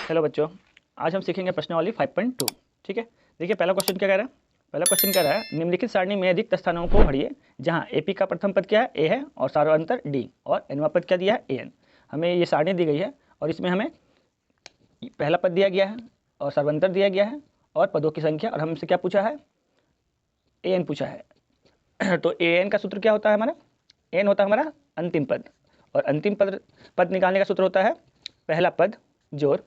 Hello बच्चों, आज हम सीखेंगे प्रश्नावली 5.2। ठीक है, देखिए पहला क्वेश्चन क्या कह रहा है। पहला क्वेश्चन कह रहा है निम्नलिखित सारणी में रिक्त स्थानों को भरिए जहां एपी का प्रथम पद क्या है, ए है, और सार्वंतर डी, और एनवा पद क्या दिया है, एन। हमें ये सारणी दी गई है और इसमें हमें पहला पद दिया गया है और सार्वंतर दिया गया है और पदों की संख्या, और हमसे क्या पूछा है, एन पूछा है। तो एन का सूत्र क्या होता है हमारा, एन होता है हमारा अंतिम पद, और अंतिम पद निकालने का सूत्र होता है पहला पद जोड़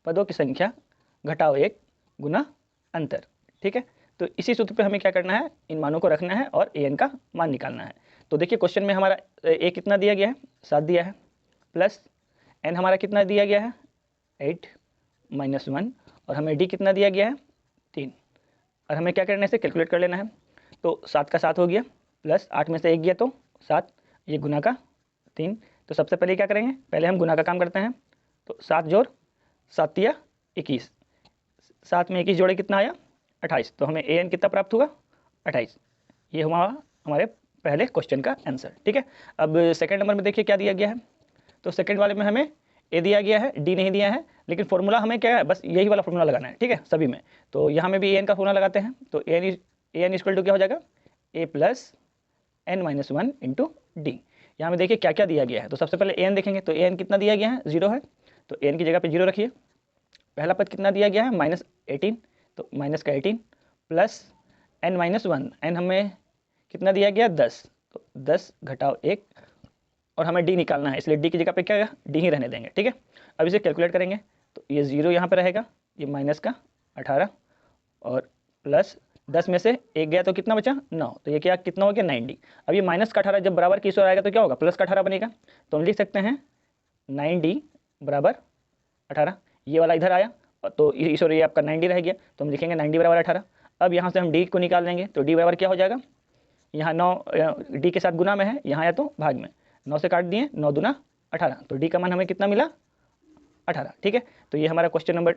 पदों की संख्या घटाओ 1 गुना अंतर। ठीक है, तो इसी सूत्र पे हमें क्या करना है, इन मानों को रखना है और ए एन का मान निकालना है। तो देखिए क्वेश्चन में हमारा ए कितना दिया गया है, 7 दिया है, प्लस एन हमारा कितना दिया गया है, 8 माइनस 1, और हमें डी कितना दिया गया है, 3। और हमें क्या करना है, इसे कैलकुलेट कर लेना है। तो 7 का 7 हो गया, प्लस 8 में से 1 गया तो 7, ये गुना का 3। तो सबसे पहले क्या करेंगे, पहले हम गुना का काम करते हैं। तो 7 जोड़ 7 या 21, 7 में 21 जोड़े कितना आया, 28। तो हमें ए एन कितना प्राप्त हुआ, 28। ये हुआ हमारे पहले क्वेश्चन का आंसर। ठीक है, अब सेकंड नंबर में देखिए क्या दिया गया है। तो सेकंड वाले में हमें ए दिया गया है, डी नहीं दिया है, लेकिन फॉर्मूला हमें क्या है, बस यही वाला फॉर्मूला लगाना है। ठीक है, सभी में। तो यहाँ में भी ए एन का फॉर्मूला लगाते हैं। तो ए एन इक्वल टू क्या हो जाएगा, A plus N minus 1 into D. यहाँ में देखिए क्या क्या दिया गया है। तो सबसे पहले ए एन देखेंगे, तो ए एन कितना दिया गया है, 0 है, तो ए एन की जगह पे 0 रखिए। पहला पद कितना दिया गया है, -18, तो माइनस का 18 प्लस एन माइनस 1, एन हमें कितना दिया गया, 10, तो 10 घटाओ 1, और हमें डी निकालना है, इसलिए डी की जगह पे क्या है, डी ही रहने देंगे। ठीक है, अब इसे कैलकुलेट करेंगे। तो ये 0 यहाँ पे रहेगा, ये माइनस का 18, और प्लस 10 में से 1 गया तो कितना बचा, 9, तो ये क्या कितना हो गया, 90। अब ये माइनस का 18 जब बराबर की ओर आएगा तो क्या होगा, प्लस का 18 बनेगा। तो हम लिख सकते हैं 9D बराबर 18। ये वाला इधर आया तो इस और ये आपका 90 रह गया, तो हम लिखेंगे 90 बराबर 18। अब यहाँ से हम डी को निकाल लेंगे, तो डी बराबर क्या हो जाएगा, यहाँ 9 डी के साथ गुना में है, यहाँ आया तो भाग में, 9 से काट दिए, 9 दूना 18, तो डी का मान हमें कितना मिला, 18। ठीक है, तो ये हमारा क्वेश्चन नंबर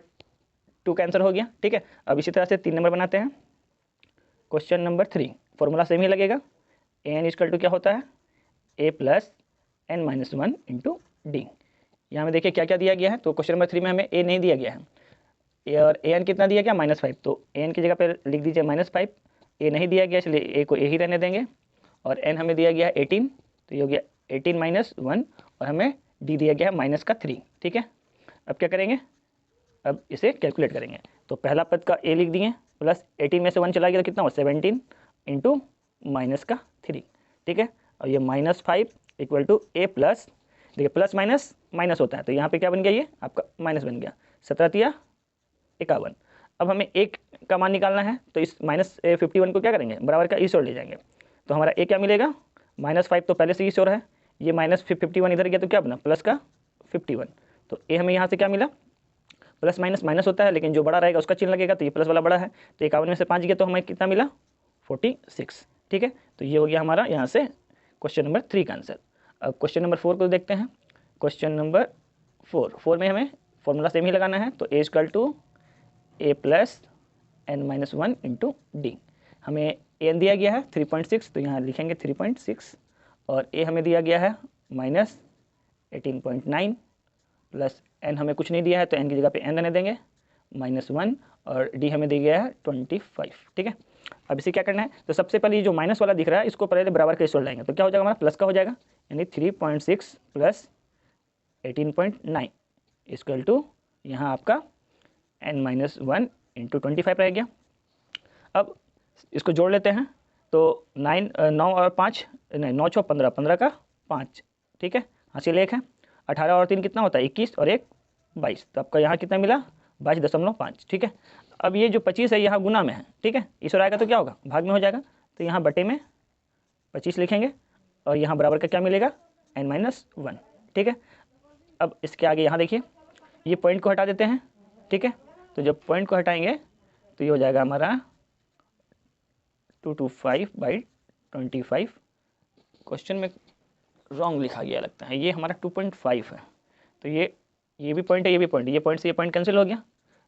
2 का आंसर हो गया। ठीक है, अब इसी तरह से 3 नंबर बनाते हैं। क्वेश्चन नंबर 3, फॉर्मूला सेम ही लगेगा। ए एन इक्वल टू क्या होता है, A plus N minus 1 into D. यहाँ में देखिए क्या क्या दिया गया है। तो क्वेश्चन नंबर 3 में हमें ए नहीं दिया गया है, ए और ए एन कितना दिया गया, -5, तो ए एन की जगह पर लिख दीजिए -5। ए नहीं दिया गया इसलिए ए को ए ही रहने देंगे, और एन हमें दिया गया है 18, तो ये हो गया 18 माइनस 1, और हमें डी दिया गया है -3। ठीक है, अब क्या करेंगे, अब इसे कैलकुलेट करेंगे। तो पहला पद का ए लिख दिए, प्लस 18 में से 1 चला गया तो कितना हो, 17 इंटू -3। ठीक है, और ये -5 इक्वल टू ए प्लस, देखिए प्लस माइनस माइनस होता है, तो यहाँ पे क्या बन गया, ये आपका माइनस बन गया, 17×51। अब हमें एक का मान निकालना है, तो इस -51 को क्या करेंगे, बराबर का इस ओर ले जाएंगे। तो हमारा ए क्या मिलेगा, -5 तो पहले से इस ओर है, ये -51 इधर गया तो क्या बना, प्लस का 51। तो ए हमें यहाँ से क्या मिला, प्लस माइनस माइनस होता है, लेकिन जो बड़ा रहेगा उसका चिन्ह लगेगा, तो ये प्लस वाला बड़ा है, तो 51 में से 5 गया तो हमें कितना मिला, 46। ठीक है, तो ये हो गया हमारा यहाँ से क्वेश्चन नंबर 3 का आंसर। अब क्वेश्चन नंबर 4 को देखते हैं। क्वेश्चन नंबर 4 में हमें फॉर्मूला सेम ही लगाना है। तो A equal to A plus N minus 1 into D. हमें एन दिया गया है 3.6, तो यहाँ लिखेंगे 3.6, और ए हमें दिया गया है -18.9, प्लस एन हमें कुछ नहीं दिया है तो एन की जगह पे एन रहने देंगे, -1, और डी हमें दिया गया है 25। ठीक है, अब इसे क्या करना है, तो सबसे पहले जो माइनस वाला दिख रहा है इसको पहले बराबर के इस ओर लाएंगे, तो क्या हो जाएगा हमारा, प्लस का हो जाएगा, यानी 3.6 प्लस 18.9 इक्वल टू यहाँ आपका n-1 इंटू 25 रह गया। अब इसको जोड़ लेते हैं, तो 9 और 5 नहीं, 9 6 15, 15 का 5। ठीक है, हासिल 1 है, 18 और 3 कितना होता है, 21, और 1 22, तो आपका यहाँ कितना मिला, 22.5। ठीक है, अब ये जो 25 है यहाँ गुना में है। ठीक है, इस ओर आएगा तो क्या होगा, भाग में हो जाएगा, तो यहाँ बटे में 25 लिखेंगे, और यहाँ बराबर का क्या मिलेगा, n-1। ठीक है, अब इसके आगे यहाँ देखिए, ये पॉइंट को हटा देते हैं। ठीक है, तो जब पॉइंट को हटाएंगे तो ये हो जाएगा हमारा 225/25। क्वेश्चन में रॉन्ग लिखा गया लगता है, ये हमारा 2.5 है, तो ये भी पॉइंट है, ये भी पॉइंट, ये पॉइंट से ये पॉइंट कैंसिल हो गया,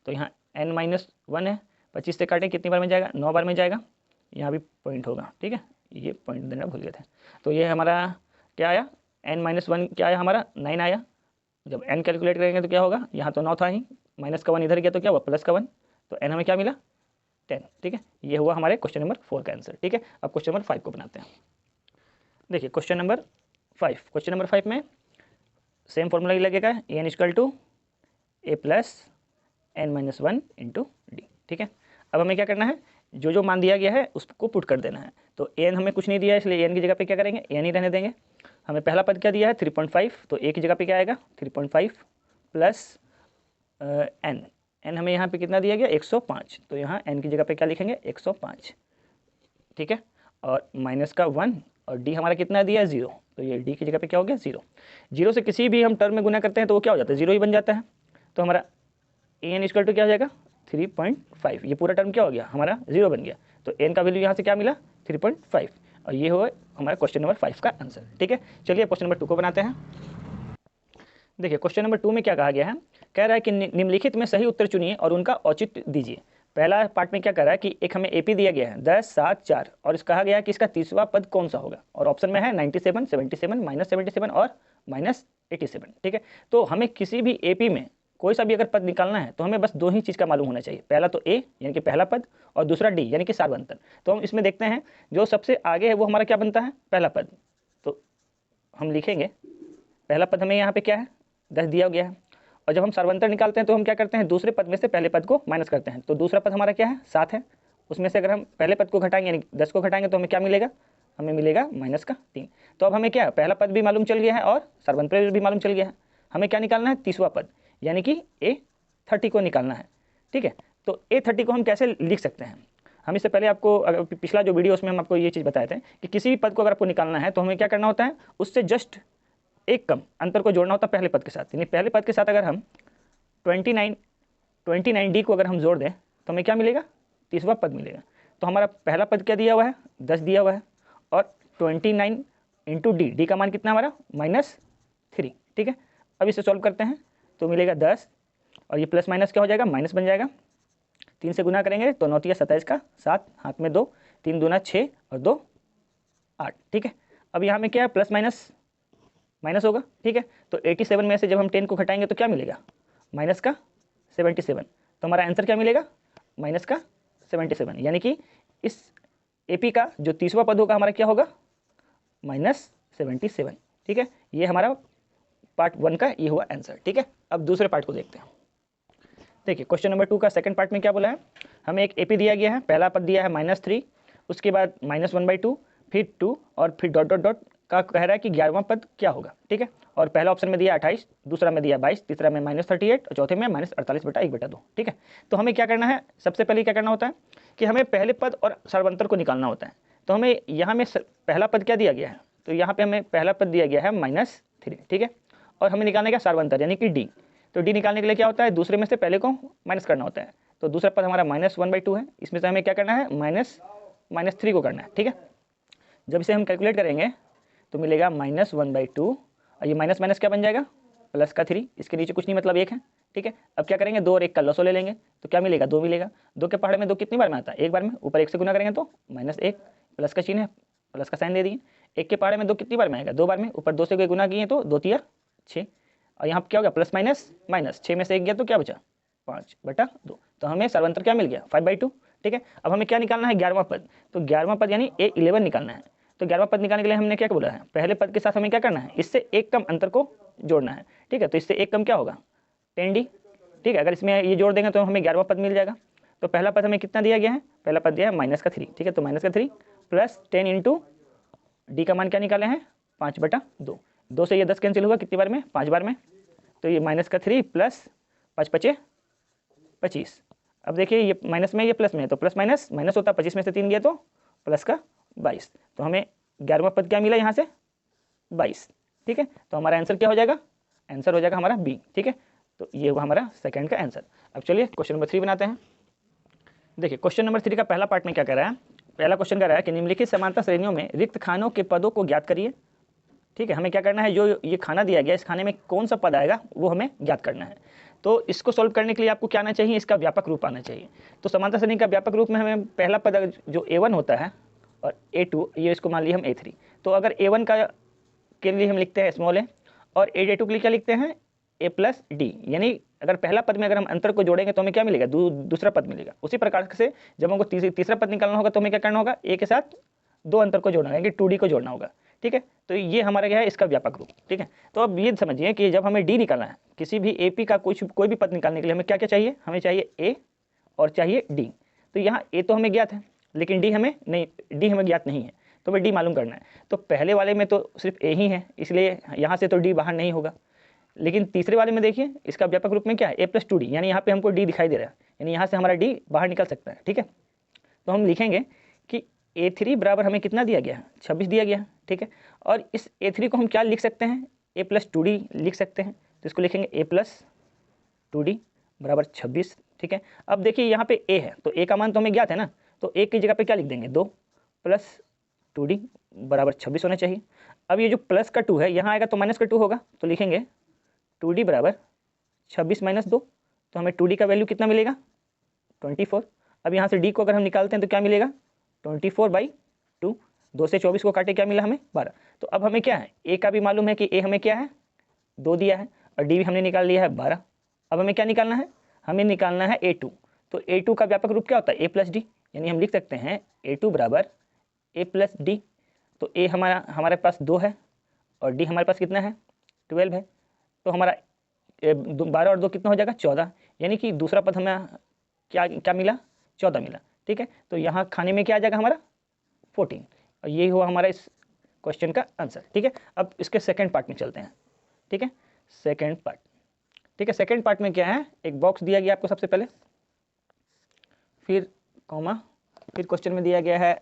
तो यहाँ n-1 है, 25 से काटें कितनी बार में जाएगा, 9 बार में जाएगा, यहाँ भी पॉइंट होगा। ठीक है, ये पॉइंट देना भूल गए थे। तो ये हमारा क्या आया, n-1 क्या आया हमारा, 9 आया, जब n कैलकुलेट करेंगे तो क्या होगा, यहाँ तो 9 था ही, माइनस का 1 इधर गया तो क्या हुआ, प्लस का 1, तो n हमें क्या मिला 10। ठीक है, ये हुआ हमारे क्वेश्चन नंबर 4 का आंसर। ठीक है, अब क्वेश्चन नंबर 5 को बनाते हैं। देखिए क्वेश्चन नंबर 5 में सेम फॉर्मूला ही लगेगा, A N equal to A plus N minus 1 into D. ठीक है, अब हमें क्या करना है, जो जो मान दिया गया है उसको पुट कर देना है। तो ए एन हमें कुछ नहीं दिया है, इसलिए ए एन की जगह पे क्या करेंगे, ए एन ही रहने देंगे। हमें पहला पद क्या दिया है 3.5, तो ए की जगह पे क्या आएगा 3.5 प्लस एन, एन हमें यहाँ पे कितना दिया गया 105, तो यहाँ एन की जगह पे क्या लिखेंगे 105। ठीक है, और माइनस का 1 और डी हमारा कितना दिया है 0, तो ये डी की जगह पे क्या हो गया 0। 0 से किसी भी हम टर्म में गुना करते हैं तो वो क्या हो जाता है 0 ही बन जाता है। तो हमारा ए एन इक्वल टू क्या हो जाएगा 3.5, ये पूरा टर्म क्या हो गया हमारा 0 बन गया। तो एन का वैल्यू यहाँ से क्या मिला 3.5, और ये हुआ हमारा क्वेश्चन नंबर 5 का आंसर। ठीक है, चलिए क्वेश्चन नंबर 2 को बनाते हैं। देखिए क्वेश्चन नंबर 2 में क्या कहा गया है, कह रहा है कि निम्नलिखित में सही उत्तर चुनिए और उनका औचित्य दीजिए। पहला पार्ट में क्या कह रहा है कि एक हमें एपी दिया गया है 10, 7, 4, और इस कहा गया है कि इसका तीसरा पद कौन सा होगा, और ऑप्शन में है 97, 77, -77 और -87। ठीक है, तो हमें किसी भी एपी में कोई सा भी अगर पद निकालना है तो हमें बस दो ही चीज़ का मालूम होना चाहिए, पहला तो ए यानी कि पहला पद, और दूसरा डी यानी कि सार्वंतर। तो हम इसमें देखते हैं जो सबसे आगे है वो हमारा क्या बनता है पहला पद, तो हम लिखेंगे पहला पद हमें यहाँ पे क्या है 10 दिया गया है, और जब हम सार्वंतर निकालते हैं तो हम क्या करते हैं दूसरे पद में से पहले पद को माइनस करते हैं। तो दूसरा पद हमारा क्या है 7 है, उसमें से अगर हम पहले पद को घटाएंगे यानी 10 को घटाएंगे तो हमें क्या मिलेगा, हमें मिलेगा माइनस का 3। तो अब हमें क्या पहला पद भी मालूम चल गया है और सार्वंतर भी मालूम चल गया है, हमें क्या निकालना है तीसरा पद यानी कि A30 को निकालना है। ठीक है, तो A30 को हम कैसे लिख सकते हैं, हम इससे पहले आपको पिछला जो वीडियो उसमें हम आपको ये चीज़ बताए थे कि किसी भी पद को अगर आपको निकालना है तो हमें क्या करना होता है, उससे जस्ट एक कम अंतर को जोड़ना होता है पहले पद के साथ। यानी पहले पद के साथ अगर हम 29D को अगर हम जोड़ दें तो हमें क्या मिलेगा तीसरा पद मिलेगा। तो हमारा पहला पद क्या दिया हुआ है 10 दिया हुआ है, और 29 इंटू डी का मान कितना हमारा -3। ठीक है, अब इसे सॉल्व करते हैं तो मिलेगा 10, और ये प्लस माइनस क्या हो जाएगा माइनस बन जाएगा, 3 से गुना करेंगे तो 9 × 27 का 7, हाथ में 2, 3 दूना 6 और 2 8। ठीक है, अब यहाँ में क्या है प्लस माइनस माइनस होगा। ठीक है, तो 87 में से जब हम 10 को घटाएंगे तो क्या मिलेगा माइनस का 77, तो हमारा आंसर क्या मिलेगा माइनस का 77, यानी कि इस एपी का जो तीसरा पद होगा हमारा क्या होगा -77। ठीक है, ये हमारा पार्ट 1 का ये हुआ आंसर। ठीक है, अब दूसरे पार्ट को देखते हैं। देखिए क्वेश्चन नंबर 2 का सेकंड पार्ट में क्या बोला है, हमें एक एपी दिया गया है, पहला पद दिया है -3, उसके बाद -1/2, फिर 2 और फिर डॉट डॉट डॉट का कह रहा है कि 11वां पद क्या होगा। ठीक है, और पहला ऑप्शन में दिया 28, दूसरा में दिया 22, तीसरा में -38 और चौथे में -48/1/2। ठीक है, तो हमें क्या करना है, सबसे पहले क्या करना होता है कि हमें पहले पद और सार्वंतर को निकालना होता है। तो हमें यहाँ में पहला पद क्या दिया गया है, तो यहाँ पे हमें पहला पद दिया गया है -3। ठीक है, और हमें निकालने का सार्वंतर यानी कि डी, तो डी निकालने के लिए क्या होता है दूसरे में से पहले को माइनस करना होता है। तो दूसरा पद हमारा -1/2 है, इसमें से हमें क्या करना है -3 को करना है। ठीक है, जब इसे हम कैलकुलेट करेंगे तो मिलेगा -1/2, और ये माइनस माइनस क्या बन जाएगा प्लस का 3, इसके नीचे कुछ नहीं मतलब 1 है। ठीक है, अब क्या करेंगे 2 और 1 का लसो ले लेंगे तो क्या मिलेगा 2 मिलेगा। 2 के पहाड़े में 2 कितनी बार में आता है एक बार में, ऊपर 1 से गुना करेंगे तो -1, प्लस का चिन्ह है प्लस का साइन दे दिए। 1 के पहाड़े में 2 कितनी बार में आएगा 2 बार में, ऊपर 2 से गुना किए तो 2 × 6, और यहाँ क्या हो गया प्लस माइनस माइनस, 6 में से 1 गया तो क्या बचा 5/2, तो हमें सार्वंतर क्या मिल गया 5/2। ठीक है, अब हमें क्या निकालना है 11वां पद, तो 11वां पद यानी A11 निकालना है। तो 11वां पद निकालने के लिए हमने क्या बोला है, पहले पद के साथ हमें क्या करना है इससे एक कम अंतर को जोड़ना है। ठीक है, तो इससे एक कम क्या होगा 10D। ठीक है, अगर इसमें ये जोड़ देंगे तो हमें 11वां पद मिल जाएगा। तो पहला पद हमें कितना दिया गया है, पहला पद दिया है -3। ठीक है, तो -3 प्लस 10 इंटू डी का मान क्या निकाले हैं 5/2, 2 से ये 10 कैंसिल हुआ कितनी बार में 5 बार में, तो ये -3 प्लस 5 × 5 = 25। अब देखिए ये माइनस में ये प्लस में है तो प्लस माइनस माइनस होता है, 25 में से 3 गया तो प्लस का 22, तो हमें 11वां पद क्या मिला यहाँ से 22। ठीक है, तो हमारा आंसर क्या हो जाएगा, आंसर हो जाएगा हमारा बी। ठीक है, तो ये हुआ हमारा सेकंड का आंसर। अब चलिए क्वेश्चन नंबर 3 बनाते हैं। देखिए क्वेश्चन नंबर 3 का पहला पार्ट में क्या कह रहा है, पहला क्वेश्चन कह रहा है कि निम्नलिखित समानता श्रेणियों में रिक्त खानों के पदों को ज्ञात करिए। ठीक है, हमें क्या करना है, जो ये खाना दिया गया इस खाने में कौन सा पद आएगा वो हमें ज्ञात करना है। तो इसको सॉल्व करने के लिए आपको क्या आना चाहिए, इसका व्यापक रूप आना चाहिए। तो समानता श्रेणी का व्यापक रूप में हमें पहला पद जो A1 होता है और A2, ये इसको मान लिया हम A3, तो अगर A1 का के लिए हम लिखते हैं स्मॉल a और A2 के लिए क्या लिखते हैं ए प्लस डी, यानी अगर पहला पद में अगर हम अंतर को जोड़ेंगे तो हमें क्या मिलेगा, दूसरा पद मिलेगा। उसी प्रकार से जब हमको तीसरा पद निकालना होगा तो हमें क्या करना होगा, ए के साथ दो अंतर को जोड़ना है, कि 2d को जोड़ना होगा। ठीक है, तो ये हमारा क्या है, इसका व्यापक रूप। ठीक है, तो अब ये समझिए कि जब हमें डी निकालना है, किसी भी एपी का कोई भी पद निकालने के लिए हमें क्या क्या चाहिए, हमें चाहिए ए और चाहिए डी। तो यहाँ ए तो हमें ज्ञात है, लेकिन डी हमें ज्ञात नहीं है, तो हमें डी मालूम करना है। तो पहले वाले में तो सिर्फ ए ही है, इसलिए यहाँ से तो डी बाहर नहीं होगा। लेकिन तीसरे वाले में देखिए, इसका व्यापक रूप में क्या है, ए प्लस 2d, यानी यहाँ पे हमको डी दिखाई दे रहा है, यानी यहाँ से हमारा डी बाहर निकल सकता है। ठीक है, तो हम लिखेंगे कि a3 बराबर हमें कितना दिया गया है, 26 दिया गया है। ठीक है, और इस a3 को हम क्या लिख सकते हैं, a प्लस 2d लिख सकते हैं। तो इसको लिखेंगे a प्लस 2d बराबर 26। ठीक है, अब देखिए यहाँ पे a है, तो a का मान तो हमें ज्ञात है ना, तो a की जगह पे क्या लिख देंगे, 2 प्लस 2d बराबर 26 होना चाहिए। अब ये जो प्लस का 2 है यहाँ आएगा तो माइनस का 2 होगा, तो लिखेंगे 2d बराबर 26 माइनस 2, तो हमें 2d का वैल्यू कितना मिलेगा, 24। अब यहाँ से d को अगर हम निकालते हैं तो क्या मिलेगा, 24/2, 2 से 24 को काटे क्या मिला हमें, 12। तो अब हमें क्या है, a का भी मालूम है कि a हमें क्या है, 2 दिया है, और d भी हमने निकाल लिया है 12। अब हमें क्या निकालना है, हमें निकालना है a2। तो a2 का व्यापक रूप क्या होता है, a प्लस डी, यानी हम लिख सकते हैं a2 बराबर a प्लस डी। तो a हमारे पास 2 है और d हमारे पास कितना है, 12 है। तो हमारा 12 और 2 कितना हो जाएगा, 14, यानी कि दूसरा पद हमें क्या मिला, 14 मिला। ठीक है, तो यहाँ खाने में क्या आ जाएगा हमारा 14, और यही हुआ हमारा इस क्वेश्चन का आंसर। ठीक है, अब इसके सेकंड पार्ट में चलते हैं। ठीक है, सेकंड पार्ट। ठीक है, सेकंड पार्ट में क्या है, एक बॉक्स दिया गया आपको सबसे पहले, फिर कॉमा, फिर क्वेश्चन में दिया गया है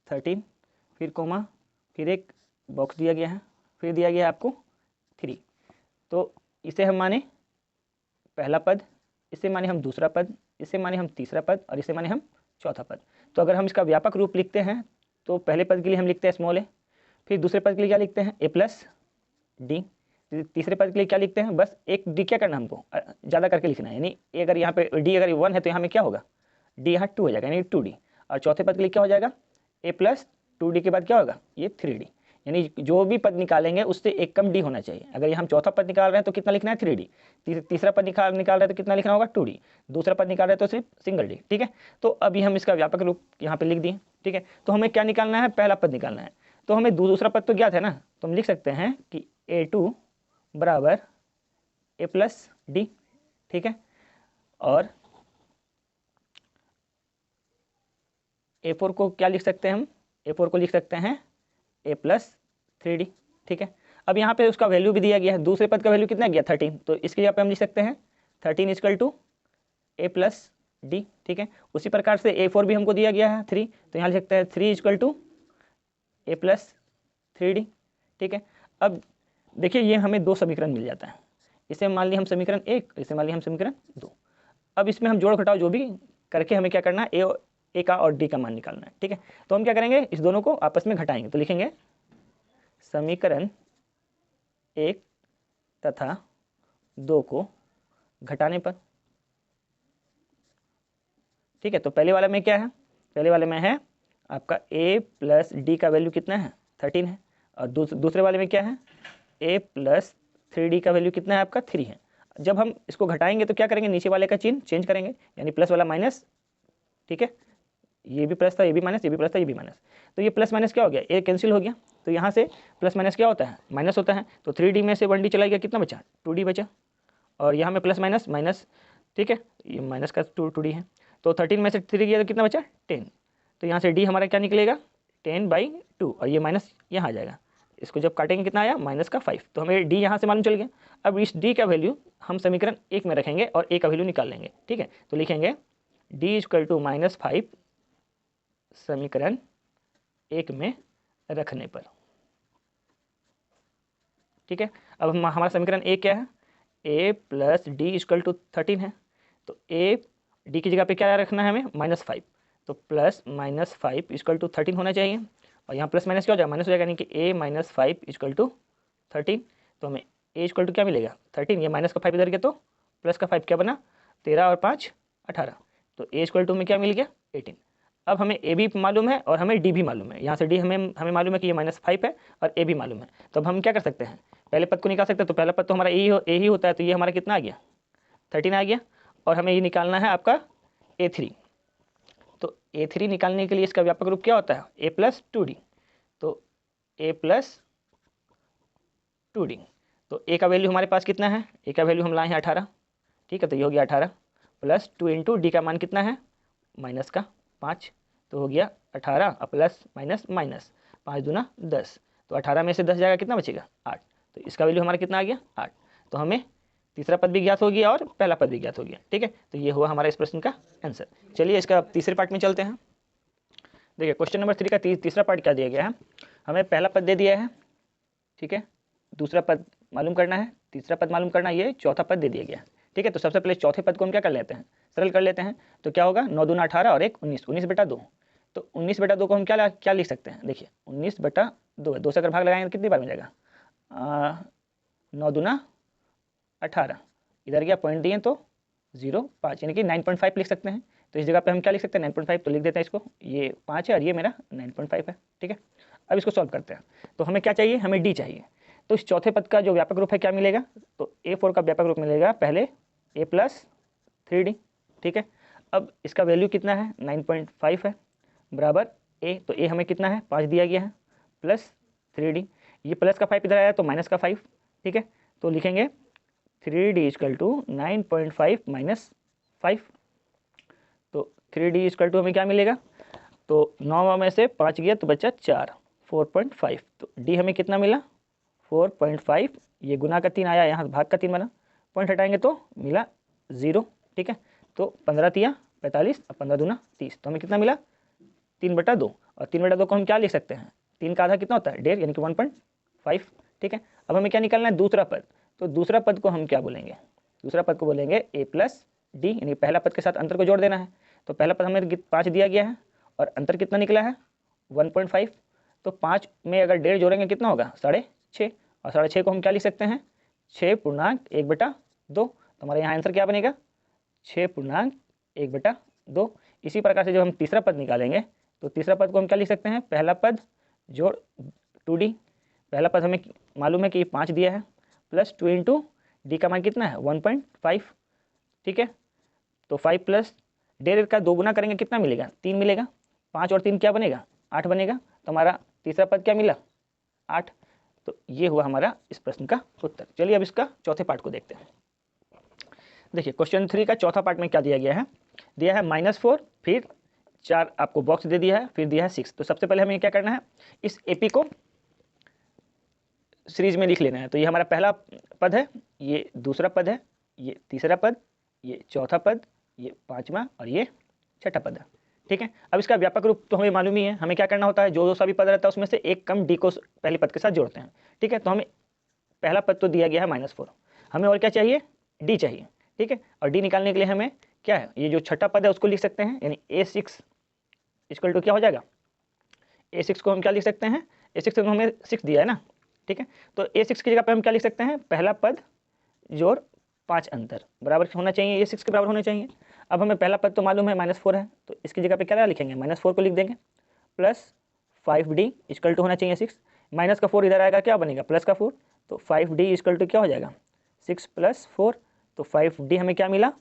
13, फिर कॉमा, फिर एक बॉक्स दिया गया है, फिर दिया गया है आपको 3। तो इसे हम माने पहला पद, इसे माने हम दूसरा पद, इसे माने हम तीसरा पद, और इसे माने हम चौथा पद। तो अगर हम इसका व्यापक रूप लिखते हैं तो पहले पद के लिए हम लिखते हैं स्मॉल ए, फिर दूसरे पद के लिए क्या लिखते हैं, ए प्लस डी, तीसरे पद के लिए क्या लिखते हैं, बस एक डी, क्या करना हमको ज़्यादा करके लिखना है, यानी ए अगर यहाँ पे डी अगर 1 है तो यहाँ में क्या होगा, डी यहाँ 2 हो जाएगा, यानी 2d। और चौथे पद के लिए क्या हो जाएगा, ए प्लस 2d के बाद क्या होगा, ये 3d, यानी जो भी पद निकालेंगे उससे एक कम डी होना चाहिए। अगर ये हम चौथा पद निकाल रहे हैं तो कितना लिखना है, 3d, तीसरा पद निकाल रहे हैं तो कितना लिखना होगा, 2d, दूसरा पद निकाल रहे हैं तो सिर्फ सिंगल डी। ठीक है, तो अभी हम इसका व्यापक रूप यहाँ पे लिख दिए। ठीक है, तो हमें क्या निकालना है, पहला पद निकालना है, तो हमें दूसरा पद तो ज्ञात है ना, तो हम लिख सकते हैं कि a2 बराबर a प्लस डी। ठीक है, और a4 को क्या लिख सकते हैं हम, a4 को लिख सकते हैं a प्लस 3d। ठीक है, अब यहाँ पे उसका वैल्यू भी दिया गया है, दूसरे पद का वैल्यू कितना गया, 13, तो इसके लिए हम लिख सकते हैं 13 equal to a plus d. ठीक है, उसी प्रकार से a4 भी हमको दिया गया है 3, तो यहाँ लिख सकते हैं 3 equal to a plus 3d। ठीक है, अब देखिए ये हमें 2 समीकरण मिल जाता है, इसे मान लिया हम समीकरण 1, इसे मान लिया हम समीकरण 2। अब इसमें हम जोड़ घटाव जो भी करके हमें क्या करना है, ए का और डी का मान निकालना है। ठीक है, तो हम क्या करेंगे, इस दोनों को आपस में घटाएंगे, तो लिखेंगे समीकरण 1 तथा 2 को घटाने पर। ठीक है, तो पहले वाले में क्या है, पहले वाले में है आपका a प्लस डी का वैल्यू कितना है, 13 है, और दूसरे वाले में क्या है, a प्लस 3d का वैल्यू कितना है आपका, 3 है। जब हम इसको घटाएंगे तो क्या करेंगे, नीचे वाले का चिन्ह चेंज करेंगे, यानी प्लस वाला माइनस। ठीक है, ये भी प्लस था, ये भी माइनस, ये भी प्लस था, ये भी माइनस, तो ये प्लस माइनस क्या हो गया, ए कैंसिल हो गया, तो यहाँ से प्लस माइनस क्या होता है, माइनस होता है। तो 3d में से 1d चला गया, कितना बचा, 2d बचा, और यहाँ में प्लस माइनस माइनस। ठीक है, ये माइनस का 2d है, तो 13 में से 3 गया तो कितना बचा, 10, तो यहाँ से d हमारा क्या निकलेगा, 10/2, और ये माइनस यहाँ आ जाएगा, इसको जब काटेंगे कितना आया, माइनस का 5, तो हमें d यहाँ से मालूम चल गया। अब इस d का वैल्यू हम समीकरण 1 में रखेंगे और a का वैल्यू निकाल लेंगे। ठीक है, तो लिखेंगे d इक्वल टू -5 समीकरण 1 में रखने पर। ठीक है, अब हमारा समीकरण 1 क्या है, a plus d equal to 13 है, तो a d की जगह पे क्या रखना है हमें, -5, तो प्लस -5 इक्वल टू 13 होना चाहिए, और यहाँ प्लस माइनस क्या हो जाएगा, माइनस हो जाएगा, यानी कि a -5 इक्वल टू 13, तो हमें a इक्वल टू क्या मिलेगा, 13, ये माइनस का 5 इधर गया तो प्लस का 5 क्या बना, 13 और 5 18, तो a इक्वल टू में क्या मिल गया, 18। अब हमें a भी मालूम है और हमें d भी मालूम है, यहाँ से d हमें मालूम है कि ये -5 है और a भी मालूम है, तो अब हम क्या कर सकते हैं, पहले पद को निकाल सकते हैं, तो पहला पद तो हमारा ए ही होता है, तो ये हमारा कितना आ गया 13 आ गया। और हमें ये निकालना है आपका A3। तो A3 निकालने के लिए इसका व्यापक रूप क्या होता है A+2D। तो A+2D, तो A का वैल्यू हमारे पास कितना है, A का वैल्यू हम लाए हैं 18, ठीक है। तो ये हो गया 18 प्लस 2 इंटू डी का मान कितना है माइनस का 5, तो हो गया 18 प्लस माइनस माइनस 5 दूना 10, तो 18 में से 10 जाएगा कितना बचेगा 8, तो इसका वैल्यू हमारा कितना आ गया 8। तो हमें तीसरा पद भी ज्ञात हो गया और पहला पद भी ज्ञात हो गया, ठीक है। तो ये हुआ हमारा इस प्रश्न का आंसर। चलिए इसका तीसरे पार्ट में चलते हैं। देखिए क्वेश्चन नंबर 3 का तीसरा पार्ट क्या दिया गया है, हमें पहला पद दे दिया है, ठीक है, दूसरा पद मालूम करना है, तीसरा पद मालूम करना है, ये चौथा पद दे दिया गया है, ठीक है। तो सबसे पहले चौथे पद को हम क्या कर लेते हैं, सरल कर लेते हैं। तो क्या होगा 9 दूना 18 और 1 19, 19/2। तो 19/2 को हम क्या लिख सकते हैं, देखिए 19/2 है, 2 से अगर भाग लगाएंगे तो कितनी बार में जाएगा 9 दूना 18, इधर गया पॉइंट दिए तो 0.5 यानी कि 9.5 लिख सकते हैं। तो इस जगह पे हम क्या लिख सकते हैं 9.5, तो लिख देते हैं इसको, ये 5 है और ये मेरा 9.5 है, ठीक है। अब इसको सॉल्व करते हैं। तो हमें क्या चाहिए, हमें डी चाहिए। तो इस चौथे पद का जो व्यापक रूप है क्या मिलेगा, तो A4 का व्यापक रूप मिलेगा पहले A+3D, ठीक है। अब इसका वैल्यू कितना है 9.5 है बराबर A, तो A हमें कितना है 5 दिया गया है प्लस 3D, ये प्लस का 5 इधर आया तो माइनस का 5, ठीक है। तो लिखेंगे 3D = 9.5 माइनस 5। तो 3D = हमें क्या मिलेगा, तो 9 में से 5 गया तो बचा 4, 4.5। तो D हमें कितना मिला 4.5, ये गुना का 3 आया, यहाँ भाग का 3 बना, पॉइंट हटाएंगे तो मिला 0, ठीक है। तो 15 तिया 45 और 15 दूना 30, तो हमें कितना मिला 3/2। और 3/2 को हम क्या लिख सकते हैं, 3 का आधा कितना होता है 1.5 यानी कि 1.5, ठीक है। अब हमें क्या निकालना है दूसरा पद, तो दूसरा पद को हम क्या बोलेंगे, दूसरा पद को बोलेंगे A+D, यानी पहला पद के साथ अंतर को जोड़ देना है। तो पहला पद हमें 5 दिया गया है और अंतर कितना निकला है 1.5, तो 5 में अगर 1.5 जोड़ेंगे कितना होगा 6.5, और 6.5 को हम क्या लिख सकते हैं 6.1/2। तो हमारे यहाँ आंसर क्या बनेगा 6.1/2। इसी प्रकार से जब हम तीसरा पद निकालेंगे तो तीसरा पद को हम क्या लिख सकते हैं, पहला पद जोड़ 2D, पहला पद हमें मालूम है कि 5 दिया है प्लस 2 इंटू डी का मान कितना है 1.5, ठीक है। तो 5 प्लस 1.5 का 2 गुना करेंगे कितना मिलेगा 3 मिलेगा, 5 और 3 क्या बनेगा 8 बनेगा। तो हमारा तीसरा पद क्या मिला 8। तो ये हुआ हमारा इस प्रश्न का उत्तर। चलिए अब इसका चौथे पार्ट को देखते हैं। देखिए क्वेश्चन 3 का चौथा पार्ट में क्या दिया गया है, दिया है -4, फिर 4 आपको बॉक्स दे दिया है, फिर दिया है 6। तो सबसे पहले हमें क्या करना है, इस एपी को सीरीज में लिख लेना है। तो ये हमारा पहला पद है, ये दूसरा पद है, ये तीसरा पद, ये चौथा पद, ये पाँचवा और ये छठा पद है, ठीक है। अब इसका व्यापक रूप तो हमें मालूम ही है, हमें क्या करना होता है जो सभी पद रहता है उसमें से एक कम डी को पहले पद के साथ जोड़ते हैं, ठीक है। तो हमें पहला पद तो दिया गया है -4, हमें और क्या चाहिए डी चाहिए, ठीक है। और डी निकालने के लिए हमें क्या है, ये जो छठा पद है उसको लिख सकते हैं, यानी A6 = क्या हो जाएगा, A6 को हम क्या लिख सकते हैं, A6 को हमें 6 दिया है ना, ठीक है। तो A6 की जगह पे हम क्या लिख सकते हैं, पहला पद जोड़ 5 अंतर बराबर होना चाहिए, A6 के बराबर होने चाहिए। अब हमें पहला पद तो मालूम है -4 है, तो इसकी जगह पे क्या लिखेंगे -4 को लिख देंगे, प्लस 5D = होना चाहिए 6, माइनस का 4 इधर आएगा क्या बनेगा प्लस का 4, तो 5D = क्या हो जाएगा 6 + 4, तो 5D हमें क्या मिला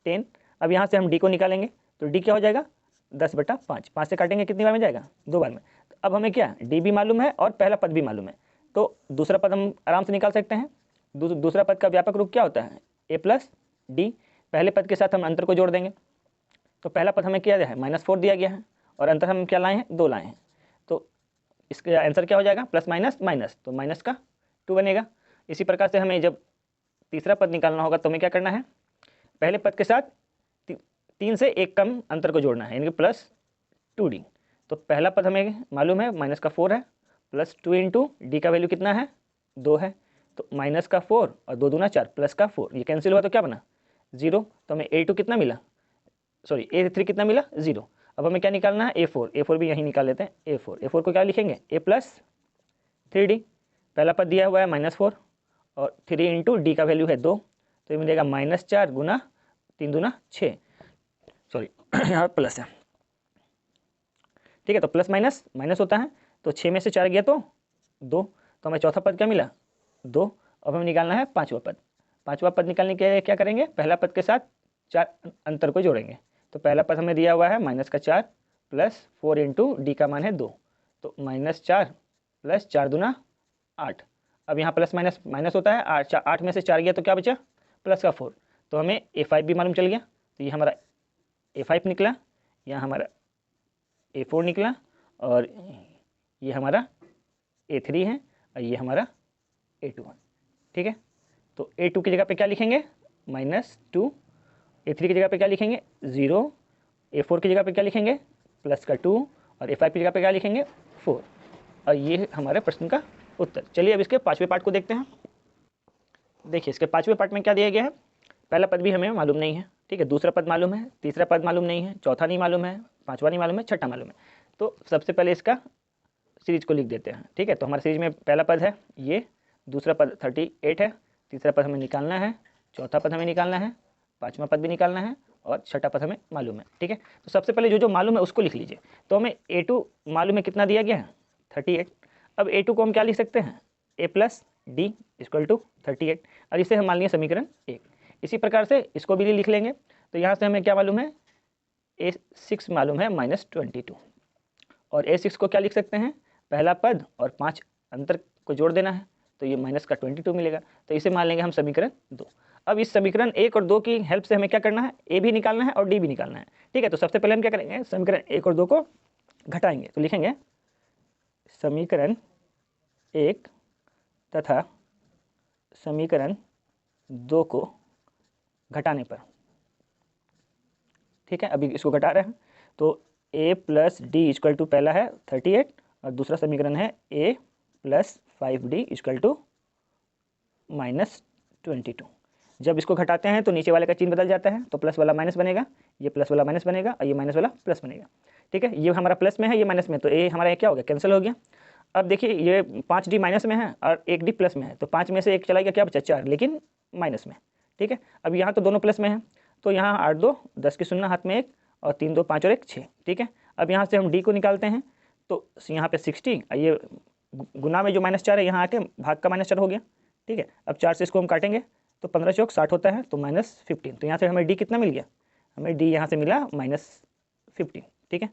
10। अब यहाँ से हम D को निकालेंगे, तो D क्या हो जाएगा 10/5, 5 से काटेंगे कितनी बार में जाएगा 2 बार में। तो अब हमें क्या D भी मालूम है और पहला पद भी मालूम है, तो दूसरा पद हम आराम से निकाल सकते हैं। दूसरा पद का व्यापक रूप क्या होता है A+D, पहले पद के साथ हम अंतर को जोड़ देंगे। तो पहला पद हमें क्या है -4 दिया गया है और अंतर हम क्या लाए हैं 2 लाए हैं, तो इसका आंसर क्या हो जाएगा प्लस माइनस माइनस, तो माइनस का 2 बनेगा। इसी प्रकार से हमें जब तीसरा पद निकालना होगा तो हमें क्या करना है, पहले पद के साथ 3 से 1 कम अंतर को जोड़ना है, यानी कि +2D। तो पहला पद हमें मालूम है माइनस का 4 है, प्लस 2 इंटू डी का वैल्यू कितना है 2 है, तो माइनस का 4 और 2 दूना 4 प्लस का 4, ये कैंसिल हुआ तो क्या बना 0। तो हमें A2 कितना मिला, सॉरी A3 कितना मिला 0। अब हमें क्या निकालना है A4 भी यहीं निकाल लेते हैं। A4 को क्या लिखेंगे A+3D, पहला पद दिया हुआ है -4 और 3 इंटू डी का वैल्यू है 2, तो ये मिलेगा -4 गुना 3 दूना 6, सॉरी यहाँ प्लस है, ठीक है। तो प्लस माइनस माइनस होता है, तो 6 में से 4 गया तो 2, तो हमें चौथा पद क्या मिला 2। अब हमें निकालना है पाँचवा पद। पाँचवा पद निकालने के लिए क्या करेंगे, पहला पद के साथ 4 अंतर को जोड़ेंगे। तो पहला पद हमें दिया हुआ है -4 प्लस 4 इंटू डी का मान है 2, तो -4 प्लस 4 दूना 8। अब यहाँ प्लस माइनस माइनस होता है, 8 में से 4 गया तो क्या बचा, प्लस का 4। तो हमें A5 भी मालूम चल गया, तो ये हमारा A5 निकला, यहाँ हमारा A4 निकला, और ये हमारा A3 है, और ये हमारा A2 है। ठीक है, तो A2 की जगह पे क्या लिखेंगे, -2। A3 की जगह पे क्या लिखेंगे, 0। A4 की जगह पे क्या लिखेंगे, प्लस का 2, और A5 की जगह पे क्या लिखेंगे, 4। और ये हमारे प्रश्न का उत्तर। चलिए अब इसके पाँचवें पार्ट को देखते हैं। देखिए इसके पाँचवें पार्ट में क्या दिया गया है, पहला पद भी हमें मालूम नहीं है, ठीक है, दूसरा पद मालूम है, तीसरा पद मालूम नहीं है, चौथा नहीं मालूम है, पाँचवा नहीं मालूम है, छठा मालूम है। तो सबसे पहले इसका सीरीज को लिख देते हैं। ठीक है, तो हमारे सीरीज में पहला पद है ये, दूसरा पद 38 है, तीसरा पद हमें निकालना है, चौथा पद हमें निकालना है, पाँचवा पद भी निकालना है, और छठा पद हमें मालूम है। ठीक है, तो सबसे पहले जो जो मालूम है उसको लिख लीजिए। तो हमें A2 मालूम है, कितना दिया गया है, 38। अब A2 को हम क्या लिख सकते हैं, A plus d equal to 38, और इसे हम मान लिया समीकरण 1। इसी प्रकार से इसको भी लिख लेंगे। तो यहाँ से हमें क्या मालूम है, A6 मालूम है -22, और A6 को क्या लिख सकते हैं, पहला पद और 5 अंतर को जोड़ देना है, तो ये -22 मिलेगा। तो इसे मान लेंगे हम समीकरण 2। अब इस समीकरण 1 और 2 की हेल्प से हमें क्या करना है, A भी निकालना है और D भी निकालना है। ठीक है, तो सबसे पहले हम क्या करेंगे, समीकरण 1 और 2 को घटाएंगे। तो लिखेंगे समीकरण 1 तथा समीकरण 2 को घटाने पर, ठीक है, अभी इसको घटा रहे हैं। तो A plus d equal to पहला है 38, और दूसरा समीकरण है A plus 5D equal to -22। जब इसको घटाते हैं तो नीचे वाले का चिन्ह बदल जाता है, तो प्लस वाला माइनस बनेगा, ये प्लस वाला माइनस बनेगा, और ये माइनस वाला प्लस बनेगा। ठीक है, ये हमारा प्लस में है, ये माइनस में, तो A हमारा क्या हो गया, कैंसिल हो गया। अब देखिए ये 5D माइनस में है और 1D प्लस में है, तो 5 में से 1 चला गया, क्या बचा, 4, लेकिन माइनस में। ठीक है, अब यहाँ तो दोनों प्लस में है, तो यहाँ 8 2 10 की 0 हाथ में 1, और 3 2 5 और 1 6। ठीक है, अब यहाँ से हम D को निकालते हैं, तो यहाँ पे 60, ये गुना में जो -4 है यहाँ आके भाग का -4 हो गया। ठीक है, अब 4 से इसको हम काटेंगे तो 15 चौक 60 होता है, तो -15। तो यहाँ से हमें D कितना मिल गया, हमें D यहाँ से मिला -15। ठीक है,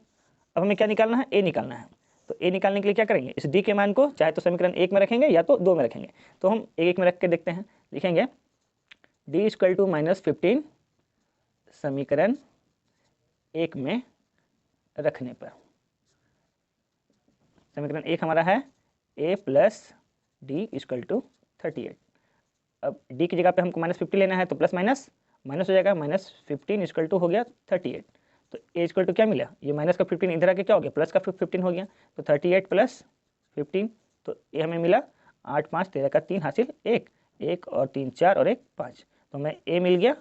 अब हमें क्या निकालना है, A निकालना है। तो A निकालने के लिए क्या करेंगे, इस D के मान को चाहे तो समीकरण 1 में रखेंगे या तो 2 में रखेंगे। तो हम 1 में रख के देखते हैं, लिखेंगे D इक्वल टू -15 समीकरण 1 में रखने पर। समीकरण 1 हमारा है A plus d equal to 38। अब D की जगह पे हमको -50 लेना है, तो प्लस माइनस माइनस हो जाएगा, -15 इक्वल टू हो गया 38। तो A इक्वल टू क्या मिला, ये माइनस का 15 इधर आके क्या हो गया, प्लस का 15 हो गया, तो 38 प्लस 15, तो ये हमें मिला 8 5 13 का 3 हासिल 1 1 और 3 4 और 1 5, तो हमें A मिल गया